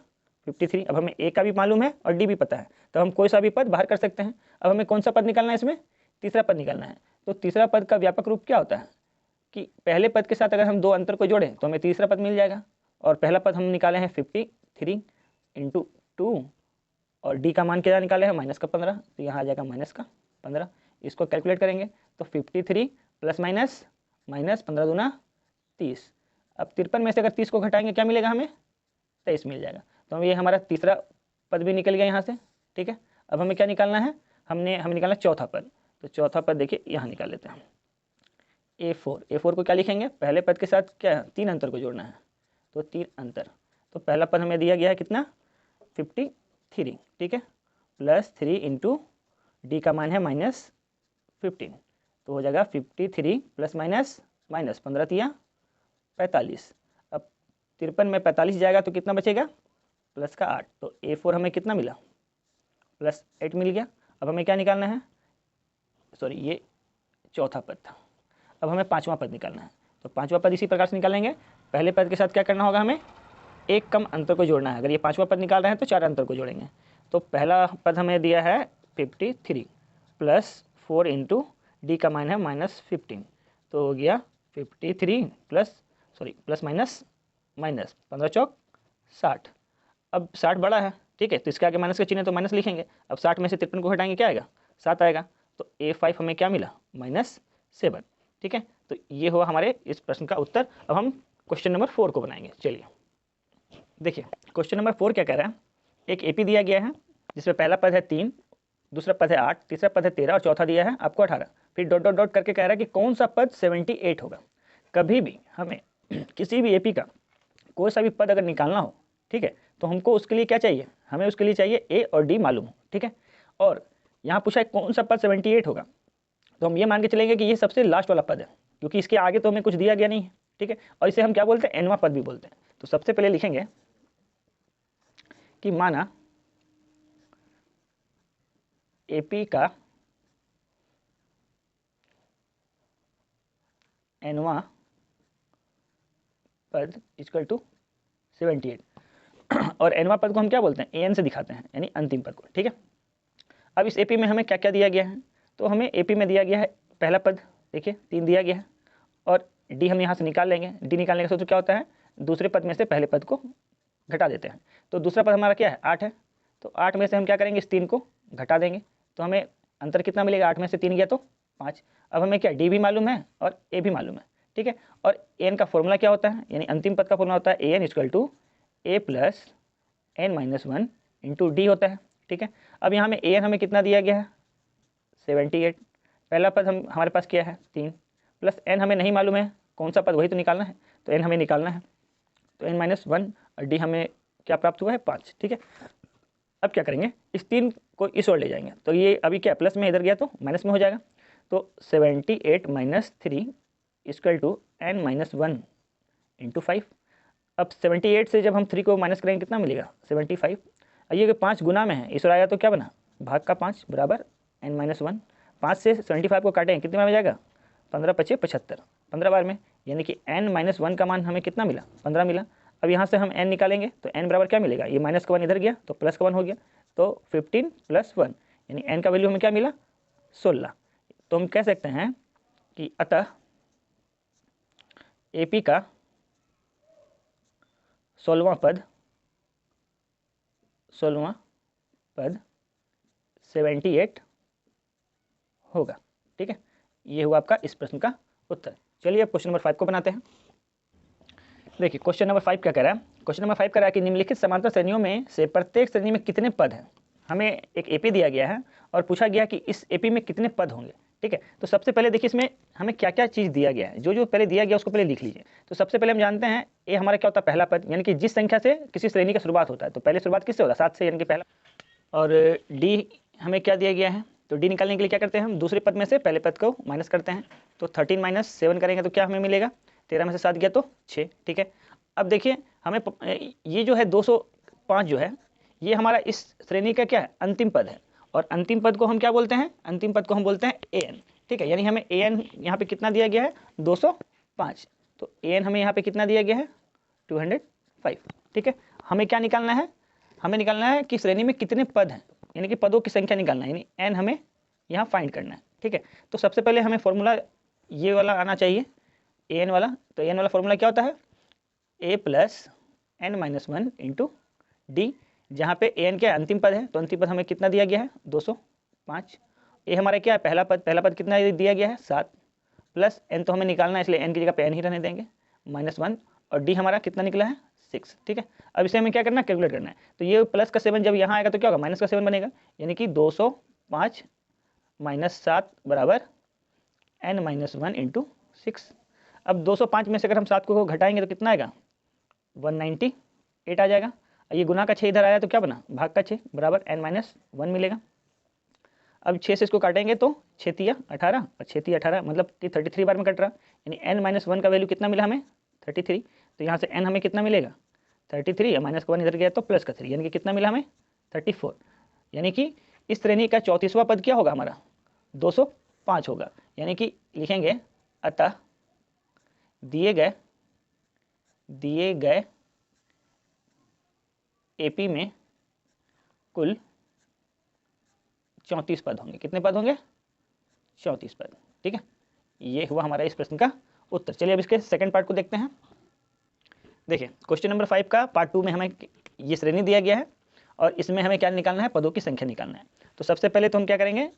53। अब हमें A का भी मालूम है और D भी पता है, तो हम कोई सा भी पद बाहर कर सकते हैं। अब हमें कौन सा पद निकालना है, इसमें तीसरा पद निकालना है। तो तीसरा पद का व्यापक रूप क्या होता है कि पहले पद के साथ अगर हम 2 अंतर को जोड़ें तो हमें तीसरा पद मिल जाएगा। और पहला पद हम निकाले हैं 53 इंटू 2, और D का मान क्या निकाले हैं, -15, तो यहाँ आ जाएगा -15। इसको कैलकुलेट करेंगे तो 53 प्लस माइनस -15 दूना 30। अब 53 में से अगर 30 को घटाएंगे क्या मिलेगा, हमें 23 मिल जाएगा। तो ये हमारा तीसरा पद भी निकल गया यहाँ से। ठीक है, अब हमें क्या निकालना है, हमें निकालना चौथा पद। तो चौथा पद देखिए यहाँ निकाल लेते हैं, A4 को क्या लिखेंगे, पहले पद के साथ क्या 3 अंतर को जोड़ना है, तो 3 अंतर। तो पहला पद हमें दिया गया है कितना, 53। ठीक है, प्लस 3 इंटू डी का मान है -15, तो हो जाएगा 53 प्लस माइनस 15 तिया 45। अब 53 में 45 जाएगा तो कितना बचेगा, प्लस का 8। तो A4 हमें कितना मिला, +8 मिल गया। अब हमें क्या निकालना है, सॉरी ये चौथा पद था, अब हमें पाँचवा पद निकालना है। तो पाँचवा पद इसी प्रकार से निकालेंगे, पहले पद के साथ क्या करना होगा, हमें एक कम अंतर को जोड़ना है। अगर ये पाँचवा पद निकाल रहे हैं तो 4 अंतर को जोड़ेंगे। तो पहला पद हमें दिया है 53 प्लस 4 इंटू डी का मान है -15, तो हो गया 53 प्लस माइनस 15 चौक 60। अब 60 बड़ा है, ठीक है, तो इसके आगे माइनस का चिन्ह है तो माइनस लिखेंगे। अब 60 में से 53 को हटाएंगे क्या आएगा, 7 आएगा। तो A5 हमें क्या मिला, -7। ठीक है, तो ये हुआ हमारे इस प्रश्न का उत्तर। अब हम क्वेश्चन नंबर 4 को बनाएंगे। चलिए देखिए क्वेश्चन नंबर 4 क्या कह रहा है, एक एपी दिया गया है जिसमें पहला पद है 3, दूसरा पद है 8, तीसरा पद है 13 और चौथा दिया है आपको 18। फिर डॉट डॉट डॉट करके कह रहा है कि कौन सा पद 78 होगा। कभी भी हमें किसी भी एपी का कोई सा भी पद अगर निकालना हो, ठीक है, तो हमको उसके लिए क्या चाहिए, हमें उसके लिए चाहिए ए और डी मालूम हो, ठीक है। और यहाँ पूछा है कौन सा पद 78 होगा, तो हम ये मान के चलेंगे कि ये सबसे लास्ट वाला पद है, क्योंकि इसके आगे तो हमें कुछ दिया गया नहीं है, ठीक है। और इसे हम क्या बोलते हैं, एनवा पद भी बोलते हैं। तो सबसे पहले लिखेंगे कि माना एपी का एनवा पद इक्वल टू 78 और एनवा पद को हम क्या बोलते हैं, एन से दिखाते हैं, यानी अंतिम पद को, ठीक है। अब इस एपी में हमें क्या क्या दिया गया है, तो हमें एपी में दिया गया है पहला पद, देखिए 3 दिया गया है, और डी हम यहाँ से निकाल लेंगे। डी निकालने का सूत्र क्या होता है, दूसरे पद में से पहले पद को घटा देते हैं। तो दूसरा पद हमारा क्या है, 8 है, तो 8 में से हम क्या करेंगे, इस 3 को घटा देंगे, तो हमें अंतर कितना मिलेगा, 8 में से 3 गया तो 5। अब हमें क्या डी भी मालूम है और ए भी मालूम है, ठीक है। और एन का फॉर्मूला क्या होता है, यानी अंतिम पद का फॉर्मूला होता है A N equal to A plus N minus 1 into D होता है, ठीक है। अब यहाँ में ए एन हमें कितना दिया गया है, 78। पहला पद हम हमारे पास क्या है 3, प्लस एन हमें नहीं मालूम है कौन सा पद, वही तो निकालना है, तो एन हमें निकालना है, तो एन माइनस 1 और डी हमें क्या प्राप्त हुआ है 5, ठीक है। अब क्या करेंगे, इस 3 को इस ओर ले जाएंगे, तो ये अभी क्या प्लस में इधर गया तो माइनस में हो जाएगा, तो 78 minus 3 equal to n minus 1 into 5। अब 78 से जब हम 3 को माइनस करेंगे कितना मिलेगा 75। ये 5 गुना में है, इस ओर आया तो क्या बना भाग का 5 बराबर एन माइनस 1। 5 से 75 को काटेंगे कितने बार में जाएगा, 15 × 5 = 75, 15 बार में, यानी कि एन माइनस 1 का मान हमें कितना मिला, 15 मिला। अब यहाँ से हम एन निकालेंगे तो एन बराबर क्या मिलेगा, ये माइनस का 1 इधर गया तो प्लस का 1 हो गया, तो 15 + 1 यानी एन का वैल्यू हमें क्या मिला 16। तो हम कह सकते हैं कि अतः एपी का 16वां पद 78 होगा, ठीक है। ये हुआ आपका इस प्रश्न का उत्तर। चलिए अब क्वेश्चन नंबर 5 को बनाते हैं। देखिए क्वेश्चन नंबर 5 क्या कह रहा है, क्वेश्चन नंबर 5 कह रहा है कि निम्नलिखित समांतर श्रेणियों में से प्रत्येक श्रेणी में कितने पद हैं। हमें एक एपी दिया गया है और पूछा गया कि इस एपी में कितने पद होंगे, ठीक है। तो सबसे पहले देखिए इसमें हमें क्या क्या चीज़ दिया गया है, जो जो पहले दिया गया उसको पहले लिख लीजिए। तो सबसे पहले हम जानते हैं ये हमारा क्या होता है, पहला पद, यानी कि जिस संख्या से किसी श्रेणी का शुरुआत होता है, तो पहले शुरुआत किससे होता है 7 से, यानी कि पहला। और डी हमें क्या दिया गया है, तो डी निकालने के लिए क्या करते हैं हम, दूसरे पद में से पहले पद को माइनस करते हैं, तो 13 - 7 करेंगे तो क्या हमें मिलेगा, 13 में से 7 गया तो 6, ठीक है। अब देखिए हमें ये जो है 205 जो है ये हमारा इस श्रेणी का क्या है अंतिम पद है, और अंतिम पद को हम क्या बोलते हैं, अंतिम पद को हम बोलते हैं ए एन, ठीक है। यानी हमें ए एन यहाँ पे कितना दिया गया है 205, तो ए एन हमें यहाँ पे कितना दिया गया है 205, ठीक है। हमें क्या निकालना है, हमें निकालना है कि श्रेणी में कितने पद हैं, यानी कि पदों की संख्या निकालना है, यानी एन हमें यहाँ फाइंड करना है, ठीक है। तो सबसे पहले हमें फॉर्मूला ये वाला आना चाहिए ए एन वाला। तो ए एन वाला फॉर्मूला क्या होता है, A plus N minus 1 into D, जहाँ पे ए एन क्या अंतिम पद है, तो अंतिम पद हमें कितना दिया गया है 205। ए हमारा क्या है पहला पद कितना दिया गया है 7, प्लस एन तो हमें निकालना है इसलिए एन की जगह पे एन ही रहने देंगे -1, और डी हमारा कितना निकला है 6, ठीक है। अब इसे हमें क्या करना है कैलकुलेट करना है, तो ये प्लस का 7 जब यहाँ आएगा तो क्या होगा माइनस का 7 बनेगा, यानी कि 205 - 7 बराबर एन माइनस 1 इंटू 6। अब 205 में से अगर हम 7 को घटाएंगे तो कितना आएगा 198 आ जाएगा। ये गुना का 6 इधर आया तो क्या बना भाग का 6 बराबर एन माइनस 1 मिलेगा। अब 6 से इसको काटेंगे तो 6 तिया 18 और 6 तिया 18 मतलब कि 33 बार में कट रहा, यानी एन माइनस 1 का वैल्यू कितना मिला हमें 33। तो यहाँ से एन हमें कितना मिलेगा 33, माइनस का 1 इधर गया तो प्लस का 3, यानी कि कितना मिला हमें 34। यानी कि इस श्रेणी का 34वां पद क्या होगा हमारा 205 होगा। यानी कि लिखेंगे अतः दिए गए एपी में कुल 34 पद होंगे। कितने पद होंगे 34 पद, ठीक है। ये हुआ हमारा इस प्रश्न का उत्तर। चलिए अब इसके सेकंड पार्ट को देखते हैं। देखिए क्वेश्चन नंबर 5 का पार्ट 2 में हमें ये श्रेणी दिया गया है और इसमें हमें क्या निकालना है पदों की संख्या निकालना है। तो सबसे पहले तो हम क्या करेंगे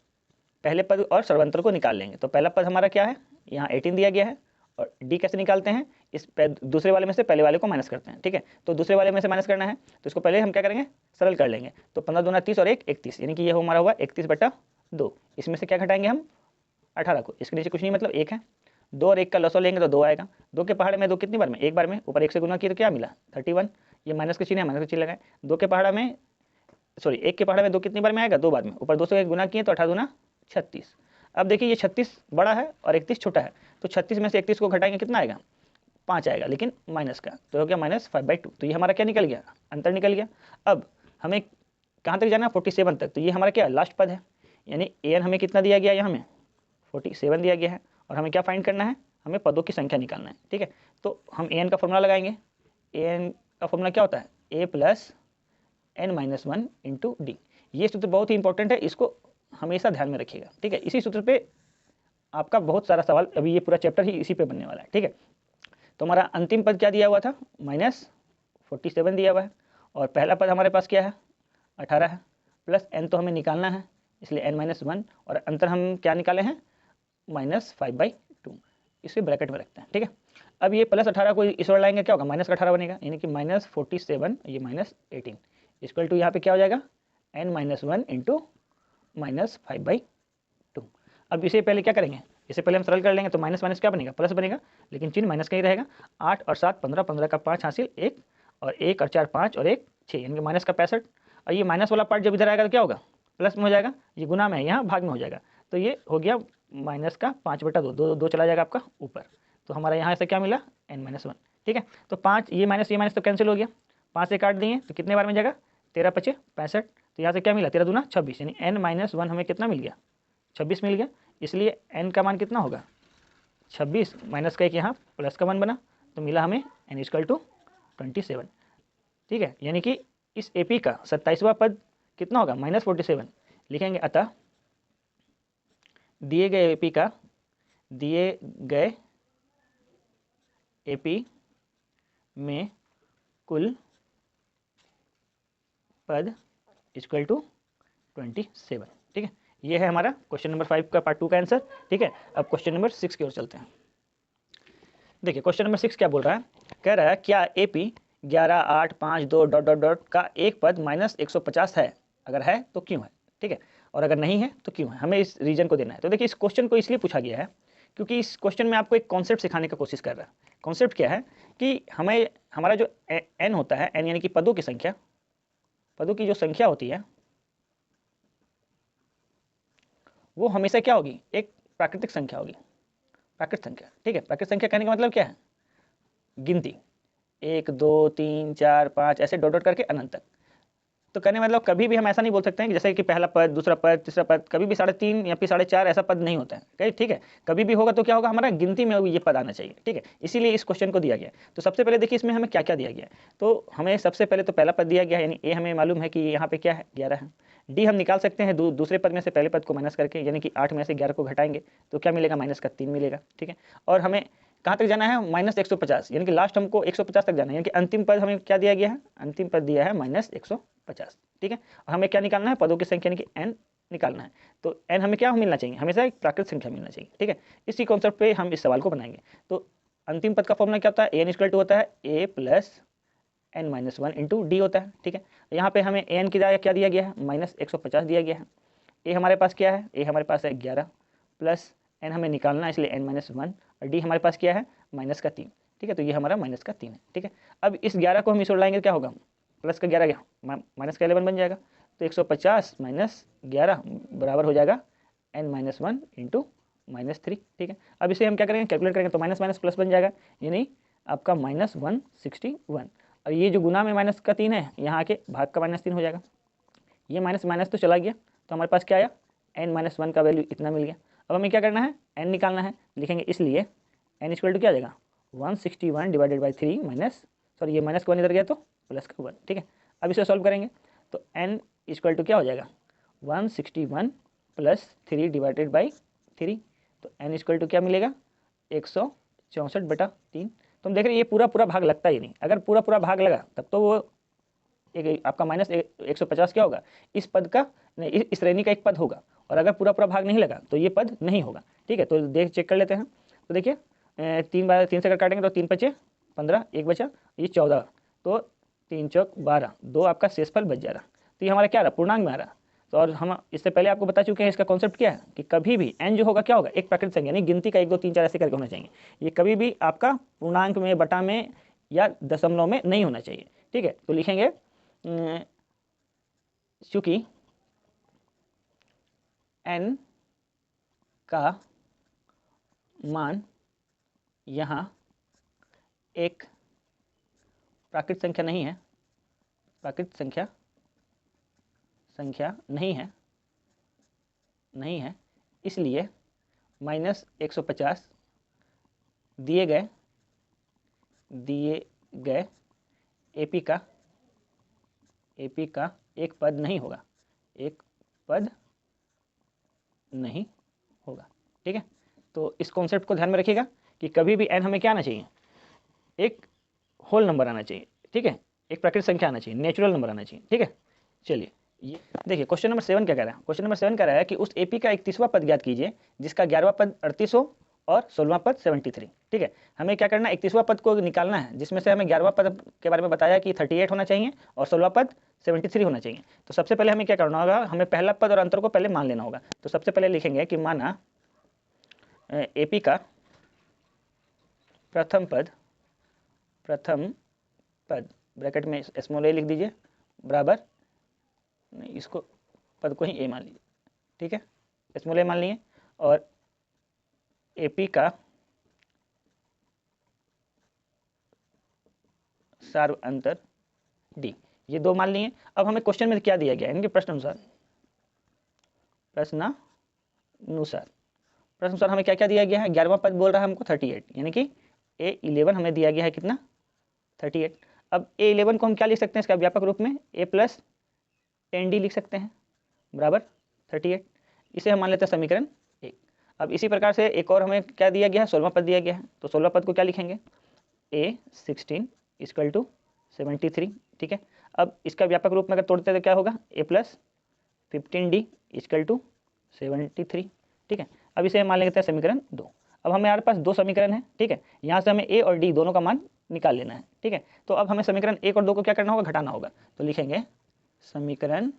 पहले पद और सर्वंतर को निकाल लेंगे। तो पहला पद हमारा क्या है यहाँ 18 दिया गया है और डी कैसे निकालते हैं, दूसरे वाले में से पहले वाले को माइनस करते हैं, ठीक है। तो दूसरे वाले में से माइनस करना है तो इसको पहले हम क्या करेंगे, सरल कर लेंगे। तो 15 दूना 30 और 1 31, यानी कि ये हमारा हुआ 31/2। इसमें से क्या घटाएंगे हम 18 को, इसके नीचे कुछ नहीं मतलब 1 है। 2 और 1 का लॉसो लेंगे तो 2 आएगा। 2 के पहाड़ में 2 कितनी बार में, एक बार में, ऊपर 1 से गुना किया तो क्या मिला 31। ये माइनस के चिन्ह है, माइनस के चिन्ह लगाए। 2 के पहाड़ में सॉरी 1 के पहाड़ में 2 कितनी बार में आएगा, 2 बार में, ऊपर 2 से गुना किए तो 18 दूना 36। अब देखिए ये 36 बड़ा है और 31 छोटा है, तो 36 में से 31 को घटाएंगे कितना आएगा 5 आएगा, लेकिन माइनस का, तो हो गया -5/2। तो ये हमारा क्या निकल गया, अंतर निकल गया। अब हमें कहाँ तक जाना है 47 तक, तो ये हमारा क्या लास्ट पद है, यानी an हमें कितना दिया गया है, यहाँ हमें 47 दिया गया है। और हमें क्या फाइंड करना है, हमें पदों की संख्या निकालना है, ठीक है। तो हम an का फॉर्मूला लगाएंगे। an का फॉर्मूला क्या होता है, a + n-1 × d। ये सूत्र बहुत ही इंपॉर्टेंट है, इसको हमेशा ध्यान में रखिएगा, ठीक है। इसी सूत्र पे आपका बहुत सारा सवाल, अभी ये पूरा चैप्टर ही इसी पे बनने वाला है, ठीक है। तो हमारा अंतिम पद क्या दिया हुआ था, -47 दिया हुआ है, और पहला पद हमारे पास क्या है 18 है, प्लस n तो हमें निकालना है, इसलिए n-1, और अंतर हम क्या निकाले हैं -5/2, इसे ब्रैकेट में रखते हैं, ठीक है। अब ये +18 को इस ओर लाएंगे क्या होगा, माइनस का 18 बनेगा, यानी कि -47 ये -18 इक्वल टू यहाँ पे क्या हो जाएगा n-1 × -5/2। अब इसे पहले क्या करेंगे, इसे पहले हम सरल कर लेंगे, तो माइनस माइनस क्या बनेगा प्लस बनेगा, लेकिन चिन्ह माइनस का ही रहेगा। 8 और 7 15, 15 का 5 हासिल 1, और 1 और 4 5 और 1 6, यानी कि माइनस का 65। और ये माइनस वाला पार्ट जब इधर आएगा तो क्या होगा प्लस में हो जाएगा, ये गुना में है यहाँ भाग में हो जाएगा, तो ये हो गया माइनस का 5/2, 2 चला जाएगा आपका ऊपर। तो हमारा यहाँ से क्या मिला n-1, ठीक है। तो 5 ये माइनस तो कैंसिल हो गया, 5 से काट दिए तो कितने बार में जाएगा 13 × 5 = 65। तो यहाँ से क्या मिला 13 दूना 26, यानी n-1 हमें कितना मिल गया 26 मिल गया। इसलिए n का मान कितना होगा 26 माइनस का एक यहाँ प्लस का 1 बना, तो मिला हमें n = 27, ठीक है। यानी कि इस AP का 27वां पद कितना होगा -47 लिखेंगे। अतः दिए गए AP में कुल पद = 27, ठीक है। ये है हमारा क्वेश्चन नंबर 5 का पार्ट 2 का आंसर, ठीक है। अब क्वेश्चन नंबर 6 की ओर चलते हैं। देखिए क्वेश्चन नंबर 6 क्या बोल रहा है, कह रहा है क्या AP 11 8 5 2 ... का एक पद -150 है, अगर है तो क्यों है, ठीक है, और अगर नहीं है तो क्यों है, हमें इस रीजन को देना है। तो देखिए इस क्वेश्चन को इसलिए पूछा गया है क्योंकि इस क्वेश्चन में आपको एक कॉन्सेप्ट सिखाने की कोशिश कर रहा है। कॉन्सेप्ट क्या है कि हमें हमारा जो n होता है, n यानी कि पदों की संख्या, पदों की जो संख्या होती है वो हमेशा क्या होगी, एक प्राकृतिक संख्या होगी, प्राकृतिक संख्या, ठीक है। प्राकृतिक संख्या कहने का मतलब क्या है, गिनती 1 2 3 4 5 ऐसे डॉट करके अनंत तक। तो कहने मतलब कभी भी हम ऐसा नहीं बोल सकते हैं कि जैसे कि पहला पद दूसरा पद तीसरा पद, कभी भी 3.5 या फिर 4.5 ऐसा पद नहीं होता है, ठीक है। कभी भी होगा तो क्या होगा, हमारा गिनती में ये पद आना चाहिए, ठीक है। इसीलिए इस क्वेश्चन को दिया गया। तो सबसे पहले देखिए इसमें हमें क्या क्या दिया गया है। तो हमें सबसे पहले तो पहला पद दिया गया है, यानी ए हमें मालूम है कि यहाँ पे क्या है 11 है। डी हम निकाल सकते हैं दूसरे पद में से पहले पद को माइनस करके, यानी कि 8 में से 11 को घटाएंगे तो क्या मिलेगा -3 मिलेगा, ठीक है। और हमें कहाँ तक जाना है -150, यानी कि लास्ट हमको 150 तक जाना है, यानी कि अंतिम पद हमें क्या दिया गया है, अंतिम पद दिया है -150, ठीक है। और हमें क्या निकालना है, पदों की संख्या यानी कि n निकालना है। तो n हमें क्या मिलना चाहिए, हमेशा एक प्राकृतिक संख्या मिलना चाहिए, ठीक है। इसी कॉन्सेप्ट पे हम इस सवाल को बनाएंगे। तो अंतिम पद का फॉर्मूला क्या होता है, an = होता है a + n-1 × d होता है, ठीक है। यहाँ पे हमें an की जगह क्या दिया गया है -150 दिया गया है। a हमारे पास क्या है, a हमारे पास है 11 प्लस n हमें निकालना है इसलिए n-1, और d हमारे पास क्या है -3, ठीक है। तो ये हमारा -3 है, ठीक है। अब इस 11 को हम इस ओर लाएंगे क्या होगा, प्लस का 11 -11 बन जाएगा। तो 150 - 11 बराबर हो जाएगा n-1 × -3, ठीक है। अब इसे हम क्या करेंगे, कैलकुलेट करेंगे तो माइनस माइनस प्लस बन जाएगा, यानी आपका -161। और ये जो गुना में -3 है, यहाँ आके भाग का -3 हो जाएगा। ये माइनस माइनस तो चला गया, तो हमारे पास क्या आया n-1 का वैल्यू इतना मिल गया। अब हमें क्या करना है, n निकालना है, लिखेंगे इसलिए n = क्या आ जाएगा 161 / 3 माइनस, सॉरी ये माइनस का 1 इधर गया तो प्लस का 1, ठीक है। अब इसे सॉल्व करेंगे तो n = क्या हो जाएगा 161 + 3 / 3, तो n = क्या मिलेगा 164/3। तो हम देख रहे हैं ये पूरा भाग लगता ही नहीं, अगर पूरा भाग लगा तब तो वो एक आपका -150 क्या होगा, इस पद का नहीं, इस श्रेणी का एक पद होगा, और अगर पूरा भाग नहीं लगा तो ये पद नहीं होगा, ठीक है। तो चेक कर लेते हैं। तो देखिए 3 से अगर काटेंगे तो 3 बचे 15, 1 बचा, ये 14, तो 3 चौक 12, 2 आपका शेषफल बच जा रहा। तो ये हमारा क्या रहा, पूर्णांक में आ रहा। तो और हम इससे पहले आपको बता चुके हैं इसका कॉन्सेप्ट क्या है कि कभी भी n जो होगा क्या होगा, एक प्राकृतिक संख्या, यानी गिनती का 1 2 3 4 ऐसे करके होना चाहिए। ये कभी भी आपका पूर्णांक में, बटा में या दशमलव में नहीं होना चाहिए। ठीक है, तो लिखेंगे चूँकि n का मान यहाँ एक प्राकृतिक संख्या नहीं है, प्राकृतिक संख्या नहीं है, इसलिए -150 दिए गए AP का एक पद नहीं होगा, ठीक है। तो इस कॉन्सेप्ट को ध्यान में रखिएगा कि कभी भी n हमें क्या आना चाहिए, एक होल नंबर आना चाहिए। ठीक है, एक प्राकृतिक संख्या आना चाहिए, नेचुरल नंबर आना चाहिए। ठीक है, चलिए ये देखिए क्वेश्चन नंबर 7 क्या कह रहा है। क्वेश्चन नंबर 7 कह रहा है कि उस AP का 31वां पद ज्ञात कीजिए जिसका 11वां पद 38 हो और 16वां पद 73। ठीक है, हमें क्या करना है, 31वां पद को निकालना है जिसमें से हमें 11वां पद के बारे में बताया कि 38 होना चाहिए और 16वां पद 73 होना चाहिए। तो सबसे पहले हमें क्या करना होगा, हमें पहला पद और अंतर को पहले मान लेना होगा। तो सबसे पहले लिखेंगे कि माना AP का प्रथम पद ब्रैकेट में स्मॉल a लिख दीजिए, बराबर, नहीं इसको पद को ही a मान लीजिए। ठीक है, स्मॉल a मान लिए, और AP का सार्व अंतर D, ये 2 मान लिए। अब हमें क्वेश्चन में क्या दिया गया है, इनके प्रश्नानुसार हमें क्या क्या दिया गया है। 11वां पद बोल रहा है हमको 38, यानी कि A11 हमें दिया गया है कितना, 38। अब A11 को हम क्या लिख सकते हैं इसका व्यापक रूप में, A + 10D लिख सकते हैं, बराबर 38। इसे हम मान लेते हैं समीकरण 1। अब इसी प्रकार से एक और हमें क्या दिया गया है, 16वां पद दिया गया है। तो 16वां पद को क्या लिखेंगे, A16 = 73। ठीक है, अब इसका व्यापक रूप में अगर तोड़ते तो क्या होगा, A + 15D = 73। ठीक है, अब इसे हम मान लेते हैं समीकरण 2। अब हमारे पास 2 समीकरण है। ठीक है, यहाँ से हमें A और D दोनों का मान निकाल लेना है। ठीक है, तो अब हमें समीकरण 1 और 2 को क्या करना होगा, घटाना होगा। तो लिखेंगे समीकरण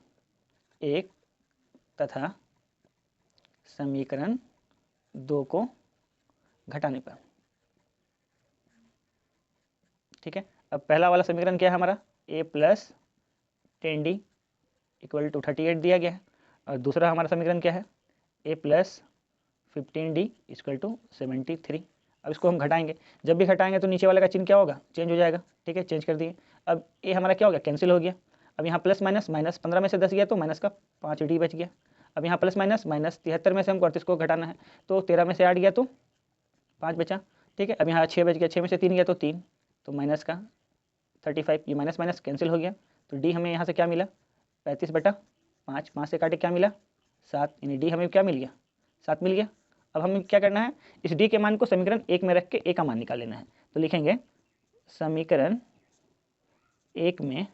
1 तथा समीकरण 2 को घटाने पर। ठीक है, अब पहला वाला समीकरण क्या है हमारा, A + 10D = 38 दिया गया है, और दूसरा हमारा समीकरण क्या है, A + 15D = 73। अब इसको हम घटाएंगे, जब भी घटाएंगे तो नीचे वाले का चिन्ह क्या होगा, चेंज हो जाएगा। ठीक है, चेंज कर दिए। अब ए हमारा क्या हो गया, कैंसिल हो गया। अब यहाँ प्लस माइनस, माइनस 15 में से 10 गया तो माइनस का 5D बच गया। अब यहाँ प्लस माइनस, माइनस 73 में से हमको 38 को घटाना है, तो 13 में से 8 गया तो 5 बचा। ठीक है, अब यहाँ 6 बच गया, 6 में से 3 गया तो 3, तो माइनस का 35, ये माइनस माइनस कैंसिल हो गया। तो डी हमें यहाँ से क्या मिला, 35/5, 5 से काटे क्या मिला, 7, यानी डी हमें क्या मिल गया, 7 मिल गया। अब हमें क्या करना है, इस डी के मान को समीकरण 1 में रख के ए का मान निकाल लेना है। तो लिखेंगे समीकरण 1 में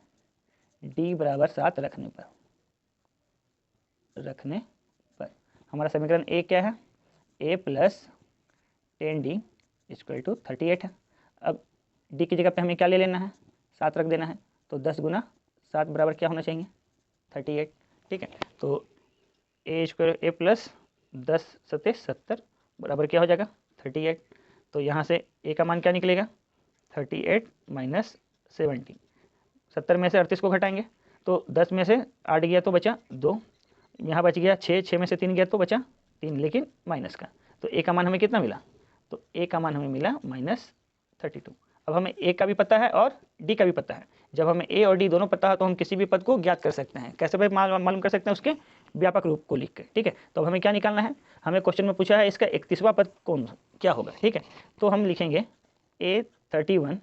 डी बराबर 7 रखने पर हमारा समीकरण ए क्या है, A + 10D = 38 है। अब डी की जगह पे हमें क्या ले लेना है, 7 रख देना है। तो 10 × 7 बराबर क्या होना चाहिए, 38। ठीक है, तो A + 10 × 70 बराबर क्या हो जाएगा, 38। तो यहाँ से ए का मान क्या निकलेगा, 38 - 70। 70 में से 38 को घटाएंगे तो 10 में से 8 गया तो बचा 2, यहाँ बच गया 6, 6 में से 3 गया तो बचा 3, लेकिन माइनस का। तो ए का मान हमें कितना मिला, तो ए का मान हमें मिला -32। अब हमें ए का भी पता है और डी का भी पता है। जब हमें ए और डी दोनों पता है तो हम किसी भी पद को ज्ञात कर सकते हैं। कैसे भाई मालूम कर सकते हैं, उसके व्यापक रूप को लिख के। ठीक है, तो अब हमें क्या निकालना है, हमें क्वेश्चन में पूछा है इसका 31वां पद कौन क्या होगा। ठीक है, तो हम लिखेंगे A31,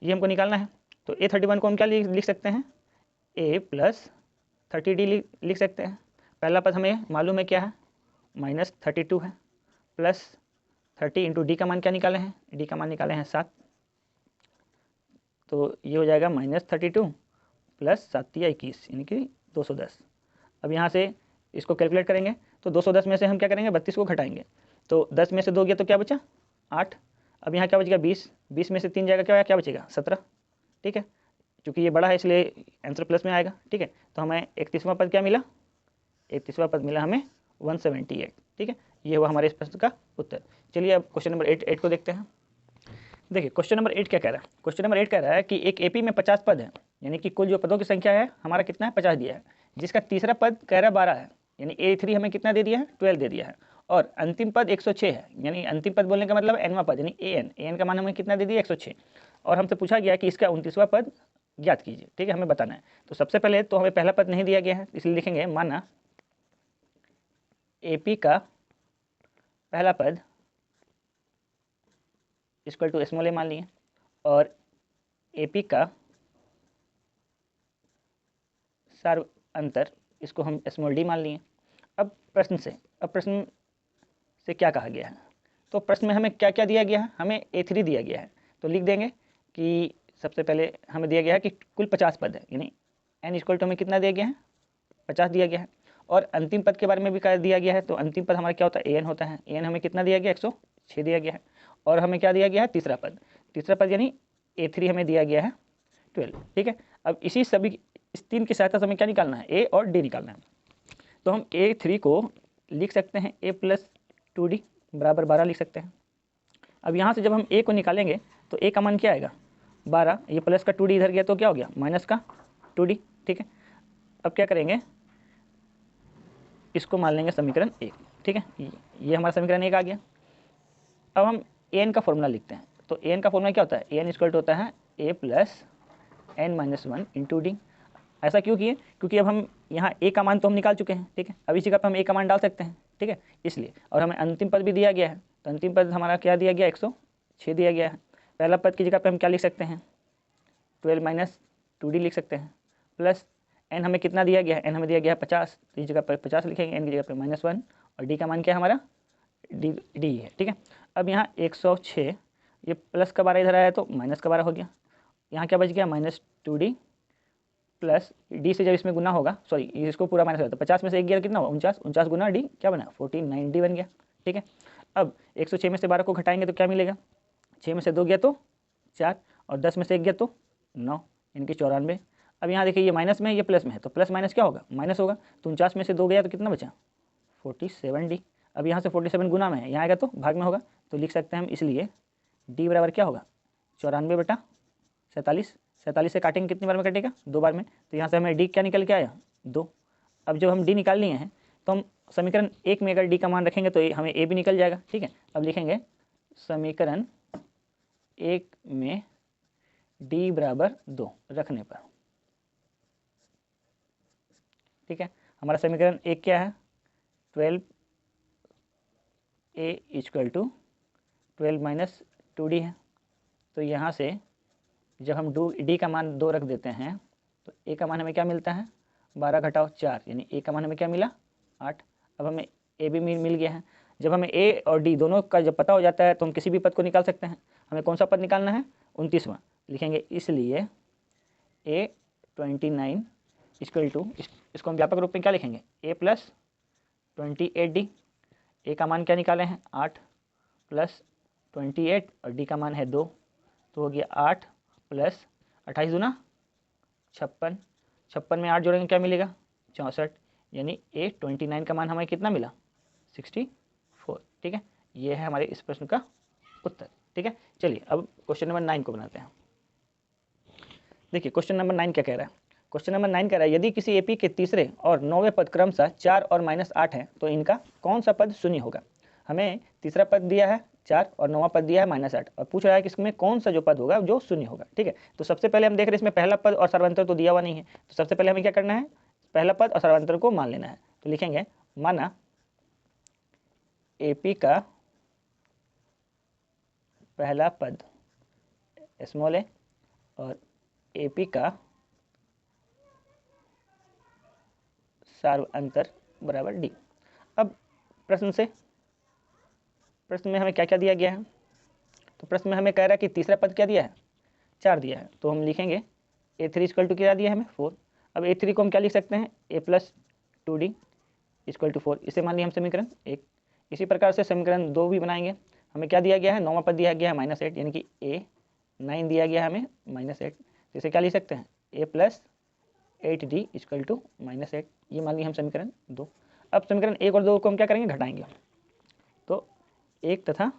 ये हमको निकालना है। तो A31 को हम क्या लिख सकते हैं, A + 30D लिख सकते हैं। पहला पद हमें मालूम है क्या है, -32 है, प्लस 30 × डी का मान क्या निकाले हैं, डी का मान निकाले हैं 7, तो ये हो जाएगा -32 + 7 × 21 यानी कि 210। अब यहाँ से इसको कैलकुलेट करेंगे तो 210 में से हम क्या करेंगे, 32 को घटाएंगे। तो 10 में से 2 गया तो क्या बचा, 8। अब यहाँ क्या बचेगा 20, 20 में से 3 जाएगा क्या बचेगा 17, ठीक है। चूँकि ये बड़ा है इसलिए आंसर प्लस में आएगा, ठीक है। तो हमें 31वां पद क्या मिला, 31वां पद मिला हमें 178, ठीक है। ये हुआ हमारे इस प्रश्न का उत्तर। चलिए अब क्वेश्चन नंबर 8 को देखते हैं। देखिए क्वेश्चन नंबर 8 क्या कह रहा है, क्वेश्चन नंबर 8 कह रहा है कि एक एपी में 50 पद है, यानी कि कुल जो पदों की संख्या है हमारा कितना है 50 दिया है, जिसका तीसरा पद कह रहा है 12 है, यानी A3 हमें कितना दे दिया है 12 दे दिया है, और अंतिम पद 106 है, यानी अंतिम पद बोलने का मतलब nवां पद यानी an का मान हमें कितना दे दिया 106, और हमसे पूछा गया कि इसका 29वां पद ज्ञात कीजिए, ठीक है, हमें बताना है। तो सबसे पहले तो हमें पहला पद नहीं दिया गया है, इसलिए लिखेंगे माना एपी का पहला पद इक्वल टू स्मॉल ए मान लिए, और एपी का सार्व अंतर इसको हम स्मॉल डी मान लिए। अब प्रश्न से क्या कहा गया है, तो प्रश्न में हमें क्या क्या दिया गया है, हमें A3 दिया गया है, तो लिख देंगे कि सबसे पहले हमें दिया गया है कि कुल 50 पद है, यानी n इक्वल टू हमें कितना दिया गया है 50 दिया गया है, और अंतिम पद के बारे में भी क्या दिया गया है, तो अंतिम पद हमारा क्या होता है an होता है, an हमें कितना दिया गया 106 दिया गया है, और हमें क्या दिया गया है तीसरा पद यानी A3 हमें दिया गया है 12, ठीक है। अब इस तीन की सहायता से हमें क्या निकालना है, A और D निकालना है। तो हम A3 को लिख सकते हैं A + 2D बराबर 12 लिख सकते हैं। अब यहाँ से जब हम A को निकालेंगे तो A का मान क्या आएगा 12, ये प्लस का 2D इधर गया तो क्या हो गया माइनस का 2D, ठीक है। अब क्या करेंगे, इसको मान लेंगे समीकरण 1, ठीक है, ये हमारा समीकरण 1 आ गया। अब हम an का फॉर्मूला लिखते हैं, तो an का फॉर्मूला क्या होता है, an इक्वल होता है A + n-1 × D। ऐसा क्यों किए, क्योंकि अब हम यहाँ A का मान तो हम निकाल चुके हैं, ठीक है, अब इस जगह पर हम A का मान डाल सकते हैं, ठीक है, इसलिए। और हमें अंतिम पद भी दिया गया है, तो अंतिम पद हमारा क्या दिया गया 106 दिया गया है। पहला पद की जगह पर हम क्या लिख सकते हैं 12 - 2D लिख सकते हैं, प्लस n हमें कितना दिया गया है, n हमें दिया गया है 50, तो इस जगह पर 50 लिखेंगे, n की जगह पर -1, और D का मान क्या है हमारा D है, ठीक है। अब यहाँ 106, ये प्लस का 12 इधर आया तो माइनस का 12 हो गया, यहाँ क्या बच गया -2D प्लस D से जब इसमें गुना होगा, सॉरी इसको पूरा माइनस होता है, 50 में से 1 गया कितना हुआ 49 गुना D क्या बना 49D बन गया, ठीक है। अब 106 में से 12 को घटाएंगे तो क्या मिलेगा, 6 में से 2 गया तो 4, और 10 में से 1 गया तो 9, इनकी 94। अब यहाँ देखिए ये माइनस में है ये प्लस में है, तो प्लस माइनस क्या होगा माइनस होगा, तो 49 में से 2 गया तो कितना बचा 47D। अब यहाँ से 47 गुना में है, यहाँ आएगा तो भाग में होगा, तो लिख सकते हैं हम इसलिए D बराबर क्या होगा 94/47, 47 से काटेंगे कितनी बार में कटेगा 2 बार में, तो यहाँ से हमें D क्या निकल के आया 2। अब जब हम D निकाल लिए हैं तो हम समीकरण 1 में अगर D का मान रखेंगे तो हमें A भी निकल जाएगा, ठीक है। अब लिखेंगे समीकरण 1 में D बराबर 2 रखने पर, ठीक है, हमारा समीकरण 1 क्या है 12A = 12 - 2D है। तो यहाँ से जब हम D का मान 2 रख देते हैं तो A का मान हमें क्या मिलता है 12 घटाओ 4, यानी A का मान हमें क्या मिला 8। अब हमें A भी मिल गया है। जब हमें A और D दोनों का जब पता हो जाता है तो हम किसी भी पद को निकाल सकते हैं। हमें कौन सा पद निकालना है 29वां, लिखेंगे इसलिए A29 = इसको हम व्यापक रूप में क्या लिखेंगे A + 28D। A का मान क्या निकाले हैं 8 + 28 और D का मान है 2, तो हो गया 8 + 28 दूना 56, 56 में 8 जोड़ेंगे क्या मिलेगा 64, यानी A29 का मान हमें कितना मिला 64, ठीक है। ये है हमारे इस प्रश्न का उत्तर, ठीक है। चलिए अब क्वेश्चन नंबर 9 को बनाते हैं। देखिए क्वेश्चन नंबर 9 क्या कह रहा है, क्वेश्चन नंबर 9 कह रहा है यदि किसी एपी के तीसरे और 9वें पद क्रमशः 4 और -8 है तो इनका कौन सा पद शून्य होगा। हमें तीसरा पद दिया है 4 और 9वां पद दिया है -8, और पूछ रहा है कि इसमें कौन सा जो पद होगा जो शून्य होगा, ठीक है। तो सबसे पहले हम देख रहे हैं इसमें पहला पद और सर्वांतर तो दिया हुआ नहीं है, तो सबसे पहले हमें क्या करना है पहला पद और सर्वांतर को मान लेना है। तो लिखेंगे माना एपी का पहला पद स्मॉल ए और एपी का सार्व अंतर बराबर D। अब प्रश्न में हमें क्या क्या दिया गया है, तो प्रश्न में हमें कह रहा है कि तीसरा पद क्या दिया है 4 दिया है, तो हम लिखेंगे A3 = क्या दिया है हमें 4। अब A3 को हम क्या लिख सकते हैं A + 2D = 4, इसे मान लिया हम समीकरण 1। इसी प्रकार से समीकरण 2 भी बनाएंगे, हमें क्या दिया गया है, 9वां पद दिया गया है -8, यानी कि A9 दिया गया है हमें -8। तो इसे क्या लिख सकते हैं, A + 8D = -8। ये मान लिया हम समीकरण 2। अब समीकरण 1 और 2 को हम क्या करेंगे, घटाएंगे। तो 1 तथा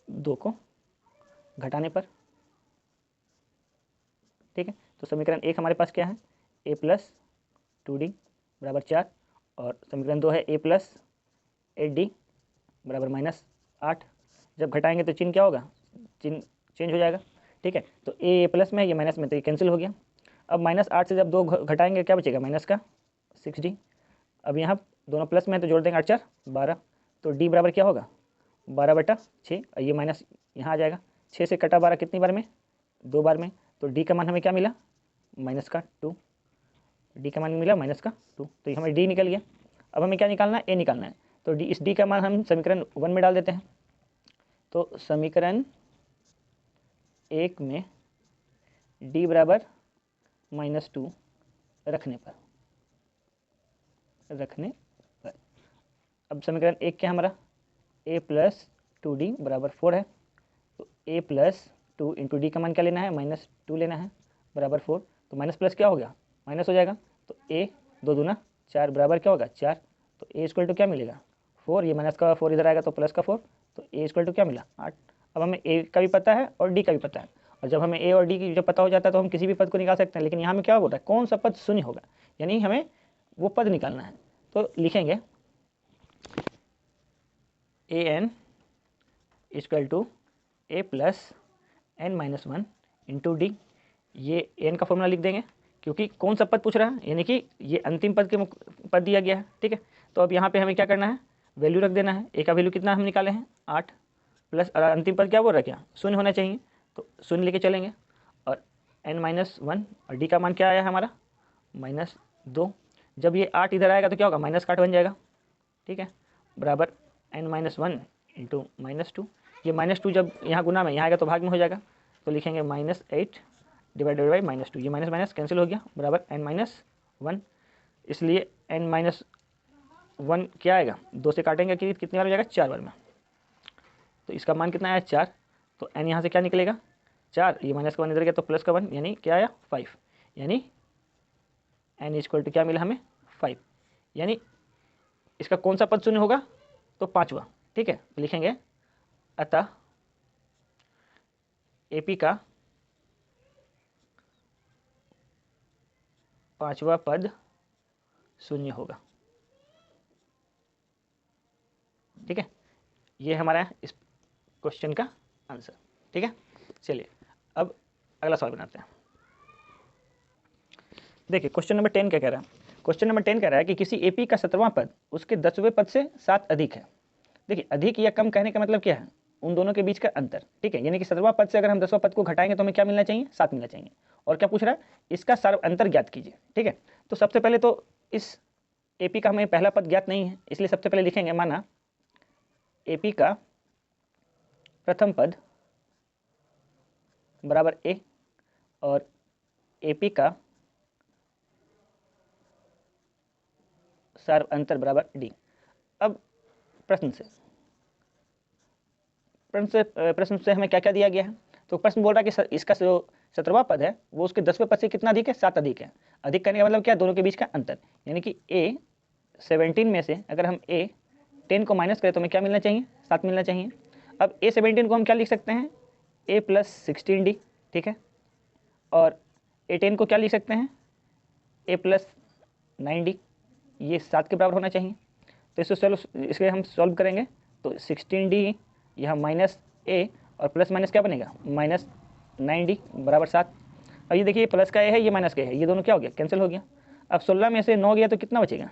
2 को घटाने पर, ठीक है, तो समीकरण 1 हमारे पास क्या है, A + 2D = 4, और समीकरण 2 है A + 8D = -8। जब घटाएंगे तो चिन्ह क्या होगा, चिन्ह चेंज हो जाएगा, ठीक है। तो ए प्लस में, ये माइनस में, तो ये कैंसिल हो गया। अब -8 से जब 2 घटाएंगे क्या बचेगा, माइनस का 6D। अब यहाँ दोनों प्लस में है तो जोड़ देंगे, 8 4 12, तो D बराबर क्या होगा, 12/6। और ये माइनस यहाँ आ जाएगा, 6 से कटा 12 कितनी बार में, 2 बार में। तो D का मान हमें क्या मिला, -2। D का मान मिला -2, तो ये हमें D निकल गया। अब हमें क्या निकालना है, A निकालना है। तो इस D का मान हम समीकरण 1 में डाल देते हैं। तो समीकरण 1 में D बराबर -2 रखने पर अब समीकरण 1 क्या है हमारा, A + 2D = 4 है। तो A + 2 × D का मान क्या लेना है, -2 लेना है, बराबर 4। तो माइनस प्लस क्या हो गया, माइनस हो जाएगा। तो A 2 दूना 4 बराबर क्या होगा, 4। तो A = क्या मिलेगा, 4। ये माइनस का 4 इधर आएगा तो प्लस का 4, तो A = क्या मिला, 8। अब हमें A का भी पता है और D का भी पता है, और जब हमें A और D की जब पता हो जाता है तो हम किसी भी पद को निकाल सकते हैं। लेकिन यहाँ में क्या बोल रहा है, कौन सा पद शून्य होगा, यानी हमें वो पद निकालना है। तो लिखेंगे an = A + n-1 × D। ये n का फॉर्मूला लिख देंगे, क्योंकि कौन सा पद पूछ रहा है, यानी कि ये अंतिम पद के पद दिया गया है, ठीक है। तो अब यहाँ पे हमें क्या करना है, वैल्यू रख देना है। A का वैल्यू कितना हम निकाले हैं, 8, प्लस अंतिम पद क्या बोल रहा है, क्या शून्य होना चाहिए, तो शून्य लेके चलेंगे। और n-1, और D का मान क्या आया हमारा, -2। जब ये 8 इधर आएगा तो क्या होगा, माइनस का 8 बन जाएगा, ठीक है, बराबर n-1 × -2। ये -2 जब यहाँ गुना में यहाँ आएगा तो भाग में हो जाएगा, तो लिखेंगे -8 / -2। ये माइनस माइनस कैंसिल हो गया, बराबर n-1। इसलिए n-1 क्या आएगा, 2 से काटेंगे कि कितनी बार हो जाएगा, 4 बार में। तो इसका मान कितना आया, 4। तो n यहाँ से क्या निकलेगा, 4। ये माइनस का 1 इधर गया तो प्लस का 1, यानी क्या आया, 5। यानी n = क्या मिला हमें, 5। यानी इसका कौन सा पद शून्य होगा, तो 5वां, ठीक है। लिखेंगे अतः AP का 5वां पद शून्य होगा, ठीक है। ये हमारा इस क्वेश्चन का आंसर, ठीक है। चलिए अब अगला सवाल बनाते हैं। देखिए क्वेश्चन नंबर 10 क्या कह रहा है, क्वेश्चन नंबर 10 कह रहा है कि किसी AP का 17वां पद उसके 10वें पद से 7 अधिक है। देखिए अधिक या कम कहने का मतलब क्या है, उन दोनों के बीच का अंतर, ठीक है। यानी कि 17वां पद से अगर हम 10वां पद को घटाएंगे तो हमें क्या मिलना चाहिए, 7 मिलना चाहिए। और क्या पूछ रहा है, इसका सार अंतर ज्ञात कीजिए, ठीक है। तो सबसे पहले तो इस AP का हमें पहला पद ज्ञात नहीं है, इसलिए सबसे पहले लिखेंगे, माना AP का प्रथम पद बराबर A और AP का सार अंतर बराबर D। अब प्रश्न से हमें क्या क्या दिया गया है, तो प्रश्न बोल रहा है कि इसका जो 17वां पद है वो उसके 10वें पद से कितना अधिक है, 7 अधिक है। अधिक करने का मतलब क्या, दोनों के बीच का अंतर, यानी कि A17 में से अगर हम A10 को माइनस करें तो हमें क्या मिलना चाहिए, 7 मिलना चाहिए। अब A17 को हम क्या लिख सकते हैं, A + 16D, ठीक है। और A10 को क्या लिख सकते हैं, A + 9D, ये 7 के बराबर होना चाहिए। तो इसके हम सॉल्व करेंगे तो 16D यह -A और प्लस माइनस क्या बनेगा, -9D = 7। अब ये देखिए प्लस का A है, ये माइनस का A है, ये दोनों क्या हो गया, कैंसिल हो गया। अब 16 में से 9 गया तो कितना बचेगा,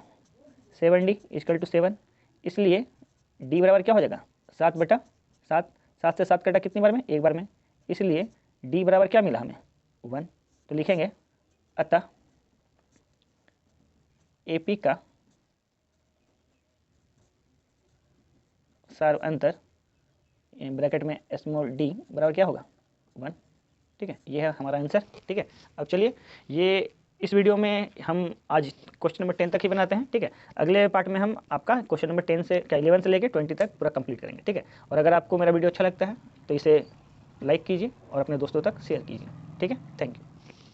7D = 7। इसलिए D बराबर क्या हो जाएगा, 7/7। 7 से 7 कटा कितनी बार में, एक बार में। इसलिए D बराबर क्या मिला हमें, 1। तो लिखेंगे अतः AP का सार अंतर ब्रैकेट में d बराबर क्या होगा, 1, ठीक है। ये है हमारा आंसर, ठीक है। अब चलिए ये इस वीडियो में हम आज क्वेश्चन नंबर 10 तक ही बनाते हैं, ठीक है। अगले पार्ट में हम आपका क्वेश्चन नंबर 10 से 11 से लेकर 20 तक पूरा कंप्लीट करेंगे, ठीक है। और अगर आपको मेरा वीडियो अच्छा लगता है तो इसे लाइक कीजिए और अपने दोस्तों तक शेयर कीजिए, ठीक है। Thank you.